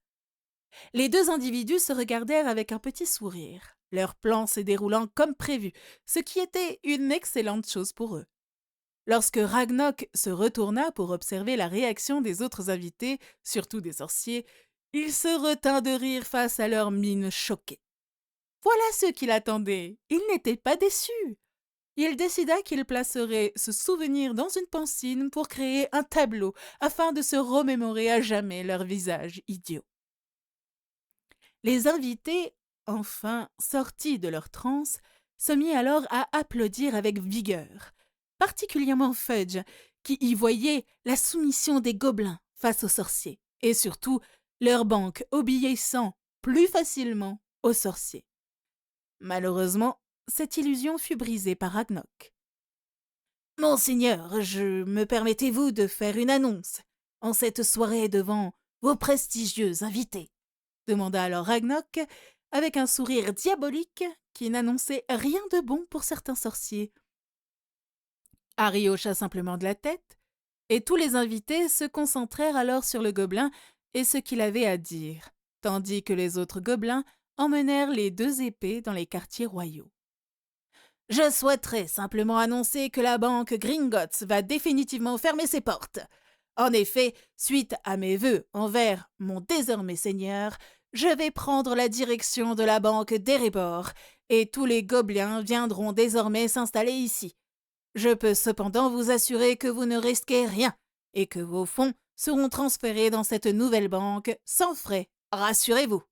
Les deux individus se regardèrent avec un petit sourire, leur plan se déroulant comme prévu, ce qui était une excellente chose pour eux. Lorsque Ragnok se retourna pour observer la réaction des autres invités, surtout des sorciers, il se retint de rire face à leurs mines choquées. Voilà ceux qui l'attendaient. Il n'était pas déçu. Il décida qu'il placerait ce souvenir dans une pancine pour créer un tableau afin de se remémorer à jamais leur visage idiot. Les invités, enfin sortis de leur transe, se mirent alors à applaudir avec vigueur, particulièrement Fudge, qui y voyait la soumission des gobelins face aux sorciers, et surtout leur banque obéissant plus facilement aux sorciers. Malheureusement, cette illusion fut brisée par Ragnok. « Monseigneur, me permettez-vous de faire une annonce en cette soirée devant vos prestigieux invités ?» demanda alors Ragnok, avec un sourire diabolique qui n'annonçait rien de bon pour certains sorciers. Harry hocha simplement de la tête, et tous les invités se concentrèrent alors sur le gobelin et ce qu'il avait à dire, tandis que les autres gobelins emmenèrent les 2 épées dans les quartiers royaux. « Je souhaiterais simplement annoncer que la banque Gringotts va définitivement fermer ses portes. En effet, suite à mes vœux envers mon désormais seigneur, je vais prendre la direction de la banque d'Erebor, et tous les gobelins viendront désormais s'installer ici. Je peux cependant vous assurer que vous ne risquez rien, et que vos fonds seront transférés dans cette nouvelle banque sans frais, rassurez-vous. »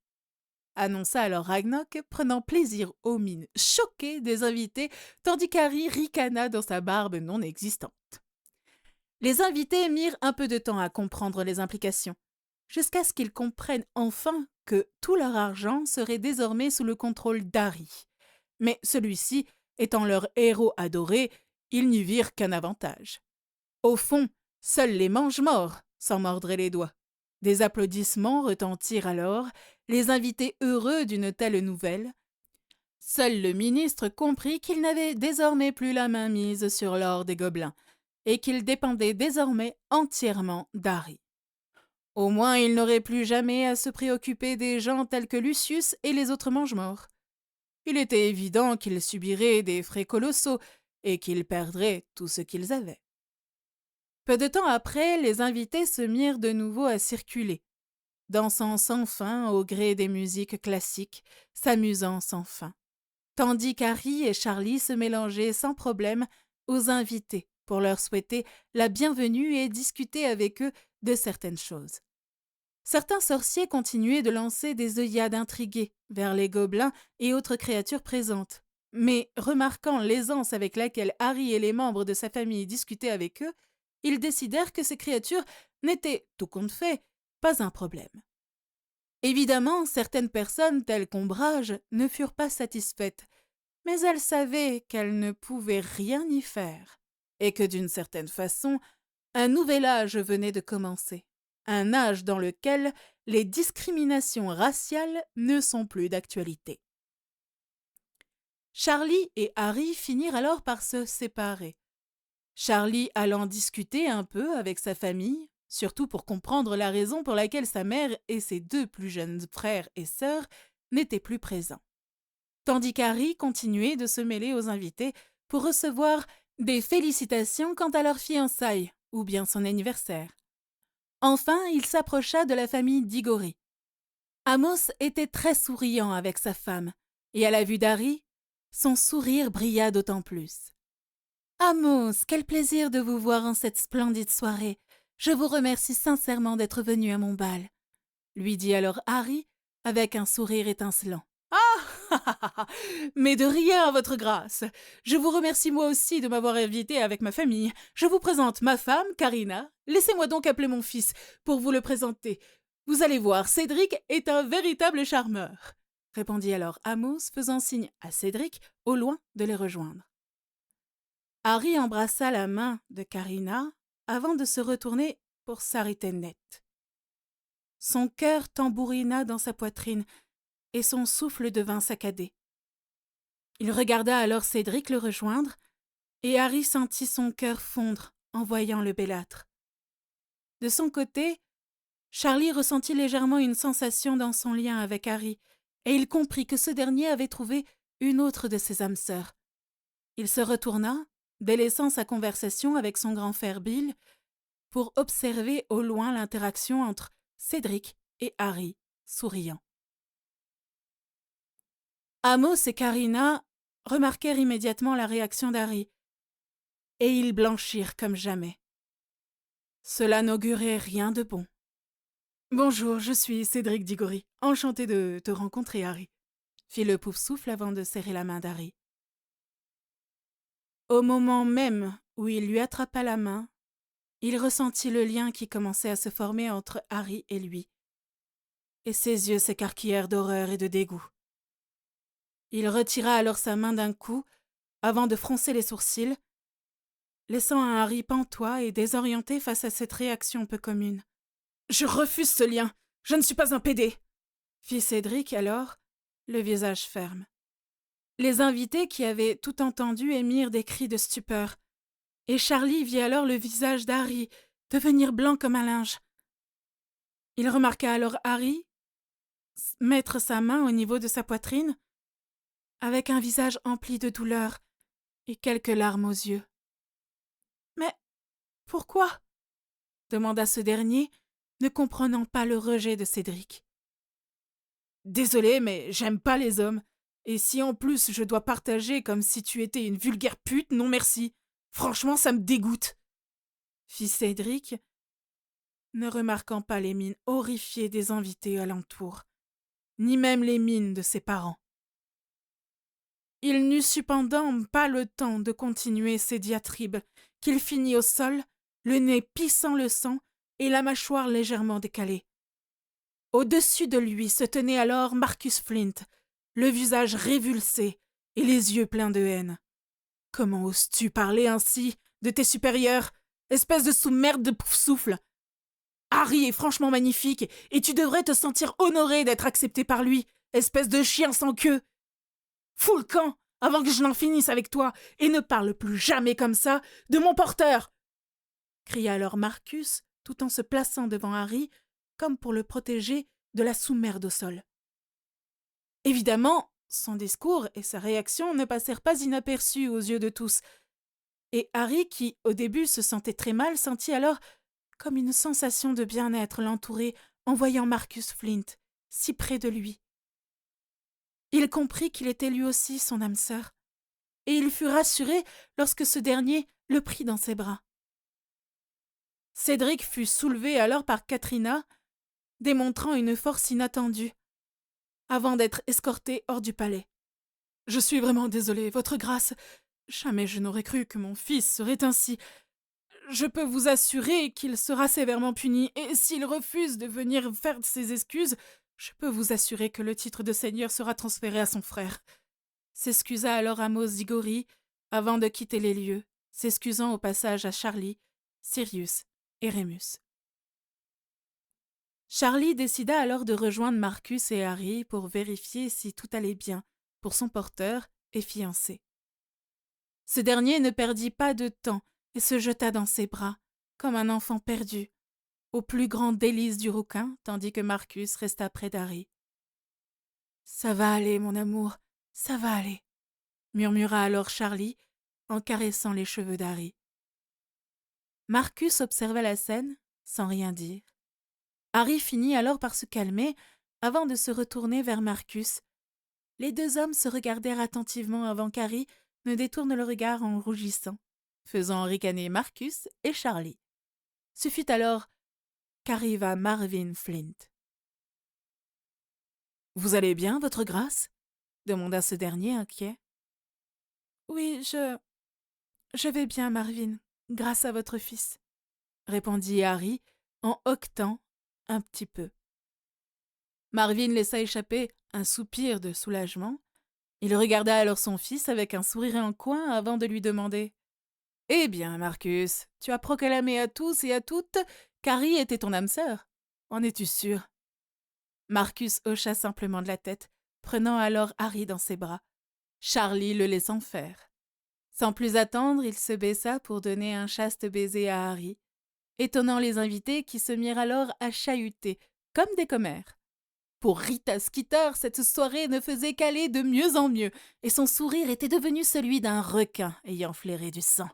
annonça alors Ragnoc, prenant plaisir aux mines choquées des invités, tandis qu'Harry ricana dans sa barbe non existante. Les invités mirent un peu de temps à comprendre les implications, jusqu'à ce qu'ils comprennent enfin que tout leur argent serait désormais sous le contrôle d'Harry. Mais celui-ci, étant leur héros adoré, ils n'y virent qu'un avantage. Au fond, seuls les mange-morts s'en mordraient les doigts. Des applaudissements retentirent alors, les invités heureux d'une telle nouvelle. Seul le ministre comprit qu'il n'avait désormais plus la main mise sur l'or des gobelins, et qu'il dépendait désormais entièrement d'Harry. Au moins il n'aurait plus jamais à se préoccuper des gens tels que Lucius et les autres mange-morts. Il était évident qu'ils subiraient des frais colossaux et qu'ils perdraient tout ce qu'ils avaient. Peu de temps après, les invités se mirent de nouveau à circuler, dansant sans fin au gré des musiques classiques, s'amusant sans fin, tandis qu'Harry et Charlie se mélangeaient sans problème aux invités pour leur souhaiter la bienvenue et discuter avec eux de certaines choses. Certains sorciers continuaient de lancer des œillades intriguées vers les gobelins et autres créatures présentes, mais remarquant l'aisance avec laquelle Harry et les membres de sa famille discutaient avec eux, ils décidèrent que ces créatures n'étaient, tout compte fait, pas un problème. Évidemment, certaines personnes, telles qu'Ombrage, ne furent pas satisfaites, mais elles savaient qu'elles ne pouvaient rien y faire, et que d'une certaine façon, un nouvel âge venait de commencer, un âge dans lequel les discriminations raciales ne sont plus d'actualité. Charlie et Harry finirent alors par se séparer. Charlie allant discuter un peu avec sa famille, surtout pour comprendre la raison pour laquelle sa mère et ses deux plus jeunes frères et sœurs n'étaient plus présents. Tandis qu'Harry continuait de se mêler aux invités pour recevoir des félicitations quant à leur fiançailles ou bien son anniversaire. Enfin, il s'approcha de la famille Diggory. Amos était très souriant avec sa femme, et à la vue d'Harry, son sourire brilla d'autant plus. « Amos, quel plaisir de vous voir en cette splendide soirée. Je vous remercie sincèrement d'être venu à mon bal, » lui dit alors Harry avec un sourire étincelant. « Ah, mais de rien, votre grâce. Je vous remercie moi aussi de m'avoir invité avec ma famille. Je vous présente ma femme, Karina. Laissez-moi donc appeler mon fils pour vous le présenter. Vous allez voir, Cédric est un véritable charmeur, » répondit alors Amos, faisant signe à Cédric, au loin, de les rejoindre. Harry embrassa la main de Karina avant de se retourner pour s'arrêter net. Son cœur tambourina dans sa poitrine et son souffle devint saccadé. Il regarda alors Cédric le rejoindre et Harry sentit son cœur fondre en voyant le bellâtre. De son côté, Charlie ressentit légèrement une sensation dans son lien avec Harry et il comprit que ce dernier avait trouvé une autre de ses âmes sœurs. Il se retourna, délaissant sa conversation avec son grand frère Bill, pour observer au loin l'interaction entre Cédric et Harry, souriant. Amos et Karina remarquèrent immédiatement la réaction d'Harry, et ils blanchirent comme jamais. Cela n'augurait rien de bon. « Bonjour, je suis Cédric Diggory. Enchanté de te rencontrer, Harry, » fit le Poufsouffle avant de serrer la main d'Harry. Au moment même où il lui attrapa la main, il ressentit le lien qui commençait à se former entre Harry et lui, et ses yeux s'écarquillèrent d'horreur et de dégoût. Il retira alors sa main d'un coup, avant de froncer les sourcils, laissant un Harry pantois et désorienté face à cette réaction peu commune. « Je refuse ce lien. Je ne suis pas un pédé !» fit Cédric alors, le visage ferme. Les invités qui avaient tout entendu émirent des cris de stupeur, et Charlie vit alors le visage d'Harry devenir blanc comme un linge. Il remarqua alors Harry mettre sa main au niveau de sa poitrine, avec un visage empli de douleur et quelques larmes aux yeux. « Mais pourquoi ?» demanda ce dernier, ne comprenant pas le rejet de Cédric. « Désolé, mais j'aime pas les hommes. Et si en plus je dois partager comme si tu étais une vulgaire pute, non merci. Franchement, ça me dégoûte, » fit Cédric, ne remarquant pas les mines horrifiées des invités alentour. ni même les mines de ses parents. Il n'eut cependant pas le temps de continuer ses diatribes, qu'il finit au sol, le nez pissant le sang et la mâchoire légèrement décalée. Au-dessus de lui se tenait alors Marcus Flint, le visage révulsé et les yeux pleins de haine. « Comment oses-tu parler ainsi de tes supérieurs, espèce de sous-merde de pouf-souffle? Harry est franchement magnifique et tu devrais te sentir honoré d'être accepté par lui, espèce de chien sans queue. Fous le camp avant que je n'en finisse avec toi et ne parle plus jamais comme ça de mon porteur !» cria alors Marcus tout en se plaçant devant Harry comme pour le protéger de la sous-merde au sol. Évidemment, son discours et sa réaction ne passèrent pas inaperçus aux yeux de tous, et Harry, qui au début se sentait très mal, sentit alors comme une sensation de bien-être l'entourer en voyant Marcus Flint si près de lui. Il comprit qu'il était lui aussi son âme sœur, et il fut rassuré lorsque ce dernier le prit dans ses bras. Cédric fut soulevé alors par Katrina, démontrant une force inattendue, avant d'être escorté hors du palais. « Je suis vraiment désolé, votre grâce. Jamais je n'aurais cru que mon fils serait ainsi. Je peux vous assurer qu'il sera sévèrement puni, et s'il refuse de venir faire ses excuses, je peux vous assurer que le titre de seigneur sera transféré à son frère. » S'excusa alors Amos Diggory avant de quitter les lieux, s'excusant au passage à Charlie, Sirius et Rémus. Charlie décida alors de rejoindre Marcus et Harry pour vérifier si tout allait bien pour son porteur et fiancé. Ce dernier ne perdit pas de temps et se jeta dans ses bras, comme un enfant perdu, au plus grand délice du rouquin, tandis que Marcus resta près d'Harry. « Ça va aller, mon amour, ça va aller », murmura alors Charlie en caressant les cheveux d'Harry. Marcus observa la scène sans rien dire. Harry finit alors par se calmer avant de se retourner vers Marcus. Les deux hommes se regardèrent attentivement avant qu'Harry ne détourne le regard en rougissant, faisant ricaner Marcus et Charlie. Ce fut alors qu'arriva Marvin Flint. « Vous allez bien, votre grâce ?» demanda ce dernier inquiet. « Oui, je vais bien, Marvin, grâce à votre fils, » répondit Harry en hoquetant un petit peu. Marvin laissa échapper un soupir de soulagement. Il regarda alors son fils avec un sourire en coin avant de lui demander « Eh bien, Marcus, tu as proclamé à tous et à toutes qu'Harry était ton âme sœur. En es-tu sûr ?» Marcus hocha simplement de la tête, prenant alors Harry dans ses bras, Charlie le laissant faire. Sans plus attendre, il se baissa pour donner un chaste baiser à Harry, étonnant les invités qui se mirent alors à chahuter, comme des commères. Pour Rita Skeeter, cette soirée ne faisait qu'aller de mieux en mieux, et son sourire était devenu celui d'un requin ayant flairé du sang.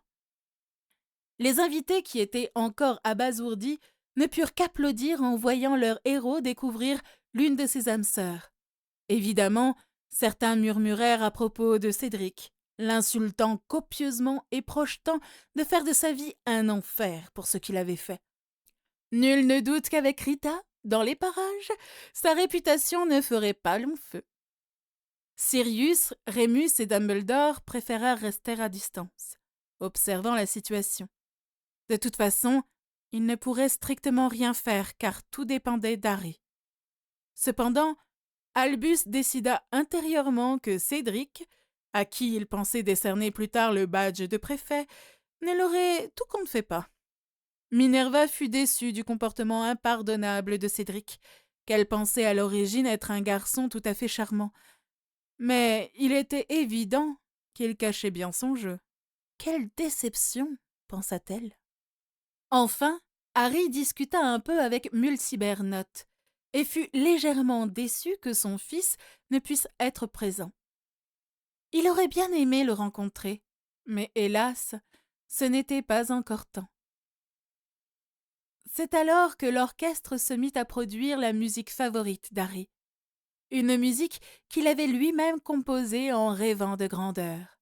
Les invités, qui étaient encore abasourdis, ne purent qu'applaudir en voyant leur héros découvrir l'une de ses âmes sœurs. Évidemment, certains murmurèrent à propos de Cédric, l'insultant copieusement et projetant de faire de sa vie un enfer pour ce qu'il avait fait. Nul ne doute qu'avec Rita, dans les parages, sa réputation ne ferait pas long feu. Sirius, Rémus et Dumbledore préférèrent rester à distance, observant la situation. De toute façon, ils ne pourraient strictement rien faire car tout dépendait d'Harry. Cependant, Albus décida intérieurement que Cédric, à qui il pensait décerner plus tard le badge de préfet, ne l'aurait tout compte fait pas. Minerva fut déçue du comportement impardonnable de Cédric, qu'elle pensait à l'origine être un garçon tout à fait charmant. Mais il était évident qu'il cachait bien son jeu. Quelle déception, pensa-t-elle. Enfin, Harry discuta un peu avec Mulciber-Note et fut légèrement déçu que son fils ne puisse être présent. Il aurait bien aimé le rencontrer, mais hélas, ce n'était pas encore temps. C'est alors que l'orchestre se mit à produire la musique favorite d'Harry, une musique qu'il avait lui-même composée en rêvant de grandeur.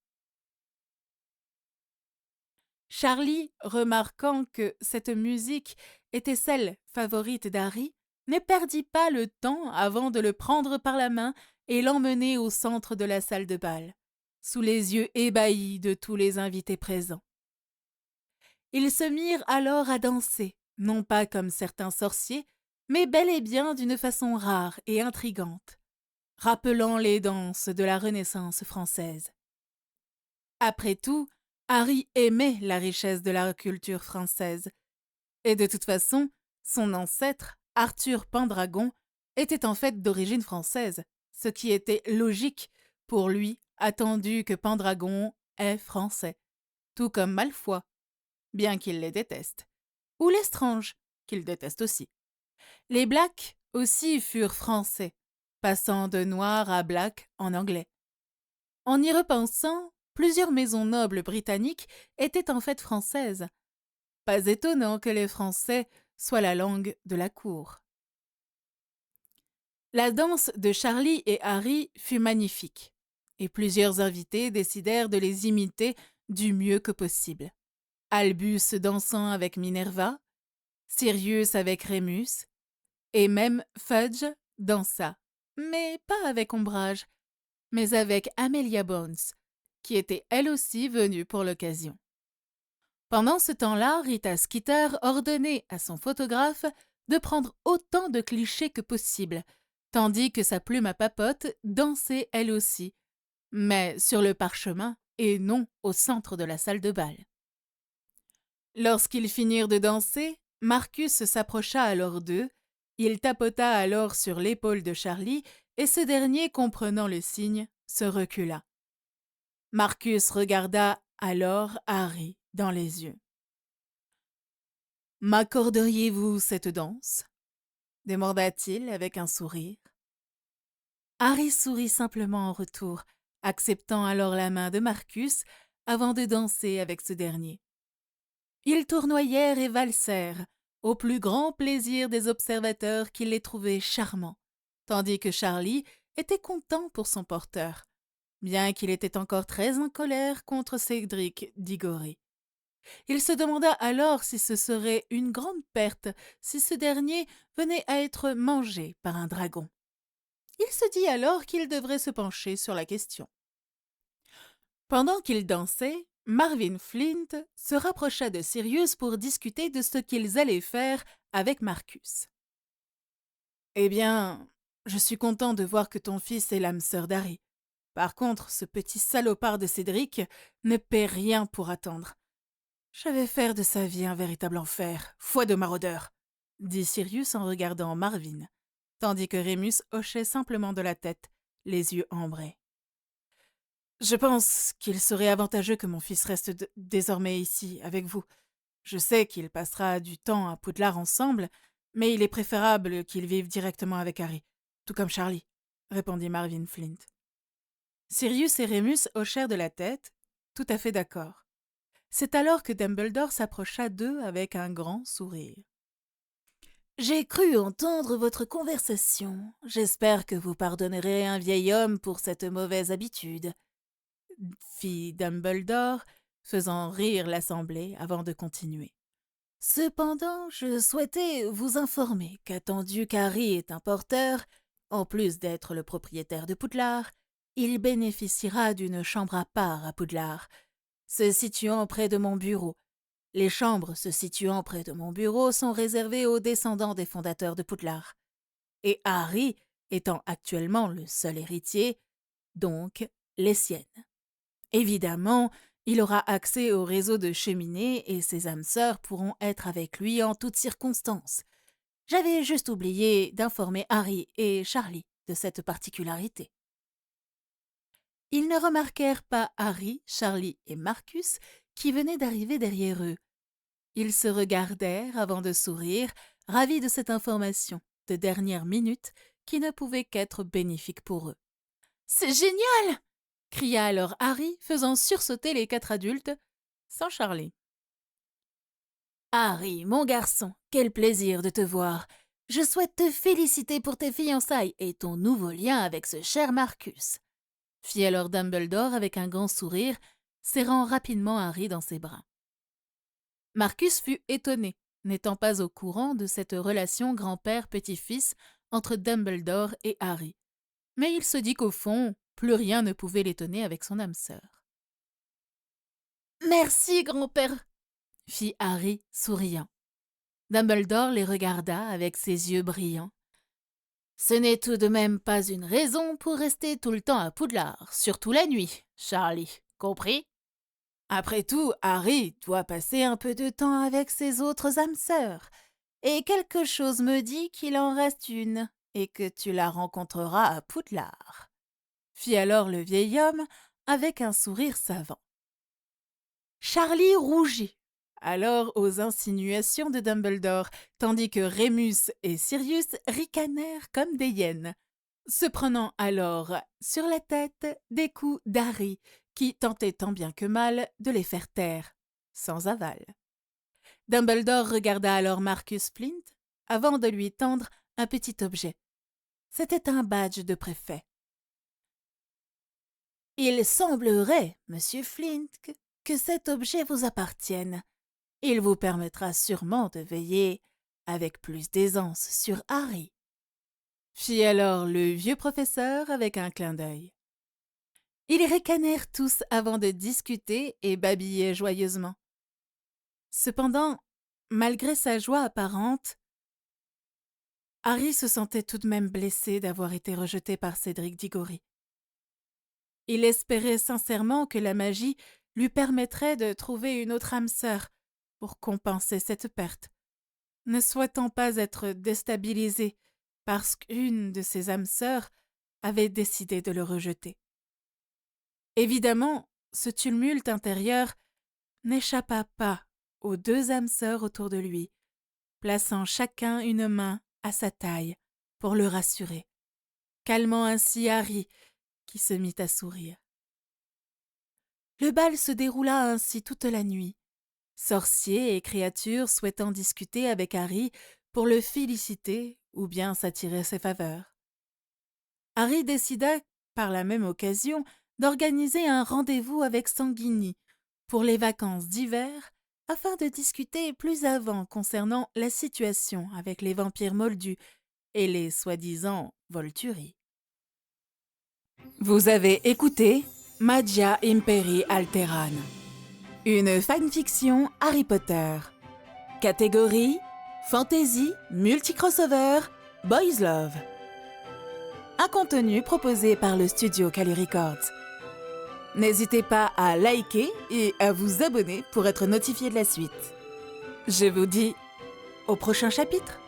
Charlie, remarquant que cette musique était celle favorite d'Harry, ne perdit pas le temps avant de le prendre par la main et l'emmener au centre de la salle de bal, sous les yeux ébahis de tous les invités présents. Ils se mirent alors à danser, non pas comme certains sorciers, mais bel et bien d'une façon rare et intrigante, rappelant les danses de la Renaissance française. Après tout, Harry aimait la richesse de la culture française, et de toute façon, son ancêtre, Arthur Pendragon, était en fait d'origine française, ce qui était logique pour lui, attendu que Pendragon est français, tout comme Malfoy, bien qu'il les déteste, ou Lestrange, qu'il déteste aussi. Les Blacks aussi furent français, passant de noir à black en anglais. En y repensant, plusieurs maisons nobles britanniques étaient en fait françaises. Pas étonnant que les Français soient la langue de la cour. La danse de Charlie et Harry fut magnifique, et plusieurs invités décidèrent de les imiter du mieux que possible. Albus dansant avec Minerva, Sirius avec Rémus, et même Fudge dansa, mais pas avec Ombrage, mais avec Amelia Bones, qui était elle aussi venue pour l'occasion. Pendant ce temps-là, Rita Skeeter ordonnait à son photographe de prendre autant de clichés que possible, tandis que sa plume à papote dansait elle aussi, mais sur le parchemin et non au centre de la salle de bal. Lorsqu'ils finirent de danser, Marcus s'approcha alors d'eux, il tapota alors sur l'épaule de Charlie, et ce dernier, comprenant le signe, se recula. Marcus regarda alors Harry dans les yeux. « M'accorderiez-vous cette danse » demanda-t-il avec un sourire. Harry sourit simplement en retour, acceptant alors la main de Marcus avant de danser avec ce dernier. Ils tournoyèrent et valsèrent, au plus grand plaisir des observateurs qui les trouvaient charmants, tandis que Charlie était content pour son porteur, bien qu'il était encore très en colère contre Cédric Diggory. Il se demanda alors si ce serait une grande perte si ce dernier venait à être mangé par un dragon. Il se dit alors qu'il devrait se pencher sur la question. Pendant qu'ils dansaient, Marvin Flint se rapprocha de Sirius pour discuter de ce qu'ils allaient faire avec Marcus. « Eh bien, je suis content de voir que ton fils est l'âme sœur d'Harry. Par contre, ce petit salopard de Cédric ne paie rien pour attendre. Je vais faire de sa vie un véritable enfer, foi de maraudeur, » dit Sirius en regardant Marvin, tandis que Rémus hochait simplement de la tête, les yeux ambrés. « Je pense qu'il serait avantageux que mon fils reste désormais ici, avec vous. Je sais qu'il passera du temps à Poudlard ensemble, mais il est préférable qu'il vive directement avec Harry, tout comme Charlie, » répondit Marvin Flint. Sirius et Rémus hochèrent de la tête, tout à fait d'accord. C'est alors que Dumbledore s'approcha d'eux avec un grand sourire. « J'ai cru entendre votre conversation. J'espère que vous pardonnerez un vieil homme pour cette mauvaise habitude, » fit Dumbledore, faisant rire l'assemblée avant de continuer. « Cependant, je souhaitais vous informer qu'attendu qu'Harry est un porteur, en plus d'être le propriétaire de Poudlard, il bénéficiera d'une chambre à part à Poudlard, se situant près de mon bureau. Les chambres se situant près de mon bureau sont réservées aux descendants des fondateurs de Poudlard. Et Harry étant actuellement le seul héritier, donc les siennes. Évidemment, il aura accès au réseau de cheminées et ses âmes sœurs pourront être avec lui en toutes circonstances. J'avais juste oublié d'informer Harry et Charlie de cette particularité. » Ils ne remarquèrent pas Harry, Charlie et Marcus qui venaient d'arriver derrière eux. Ils se regardèrent avant de sourire, ravis de cette information de dernière minute qui ne pouvait qu'être bénéfique pour eux. « C'est génial !» cria alors Harry, faisant sursauter les 4 adultes, sans Charlie. « Harry, mon garçon, quel plaisir de te voir. Je souhaite te féliciter pour tes fiançailles et ton nouveau lien avec ce cher Marcus. » fit alors Dumbledore avec un grand sourire, serrant rapidement Harry dans ses bras. Marcus fut étonné n'étant pas au courant de cette relation grand-père-petit-fils entre Dumbledore et Harry. Mais il se dit qu'au fond, plus rien ne pouvait l'étonner avec son âme sœur. « Merci, grand-père !» fit Harry, souriant. Dumbledore les regarda avec ses yeux brillants. « Ce n'est tout de même pas une raison pour rester tout le temps à Poudlard, surtout la nuit, Charlie, compris ? Après tout, Harry doit passer un peu de temps avec ses autres âmes sœurs, et quelque chose me dit qu'il en reste une, et que tu la rencontreras à Poudlard. » fit alors le vieil homme avec un sourire savant. Charlie rougit alors aux insinuations de Dumbledore, tandis que Rémus et Sirius ricanèrent comme des hyènes, se prenant alors sur la tête des coups d'Harry, qui tentait tant bien que mal de les faire taire, sans aval. Dumbledore regarda alors Marcus Flint avant de lui tendre un petit objet. C'était un badge de préfet. « Il semblerait, monsieur Flint, que cet objet vous appartienne. Il vous permettra sûrement de veiller avec plus d'aisance sur Harry. » fit alors le vieux professeur avec un clin d'œil. Ils ricanèrent tous avant de discuter et babillaient joyeusement. Cependant, malgré sa joie apparente, Harry se sentait tout de même blessé d'avoir été rejeté par Cédric Diggory. Il espérait sincèrement que la magie lui permettrait de trouver une autre âme sœur pour compenser cette perte, ne souhaitant pas être déstabilisé parce qu'une de ses âmes sœurs avait décidé de le rejeter. Évidemment, ce tumulte intérieur n'échappa pas aux deux âmes sœurs autour de lui, plaçant chacun une main à sa taille pour le rassurer, calmant ainsi Harry, qui se mit à sourire. Le bal se déroula ainsi toute la nuit, sorciers et créatures souhaitant discuter avec Harry pour le féliciter ou bien s'attirer ses faveurs. Harry décida, par la même occasion, d'organiser un rendez-vous avec Sanguini pour les vacances d'hiver afin de discuter plus avant concernant la situation avec les vampires moldus et les soi-disant Volturi. Vous avez écouté Magia Imperi Alteran, une fanfiction Harry Potter. Catégorie Fantasy, Multicrossover, Boys Love. Un contenu proposé par le studio Kali Records. N'hésitez pas à liker et à vous abonner pour être notifié de la suite. Je vous dis au prochain chapitre.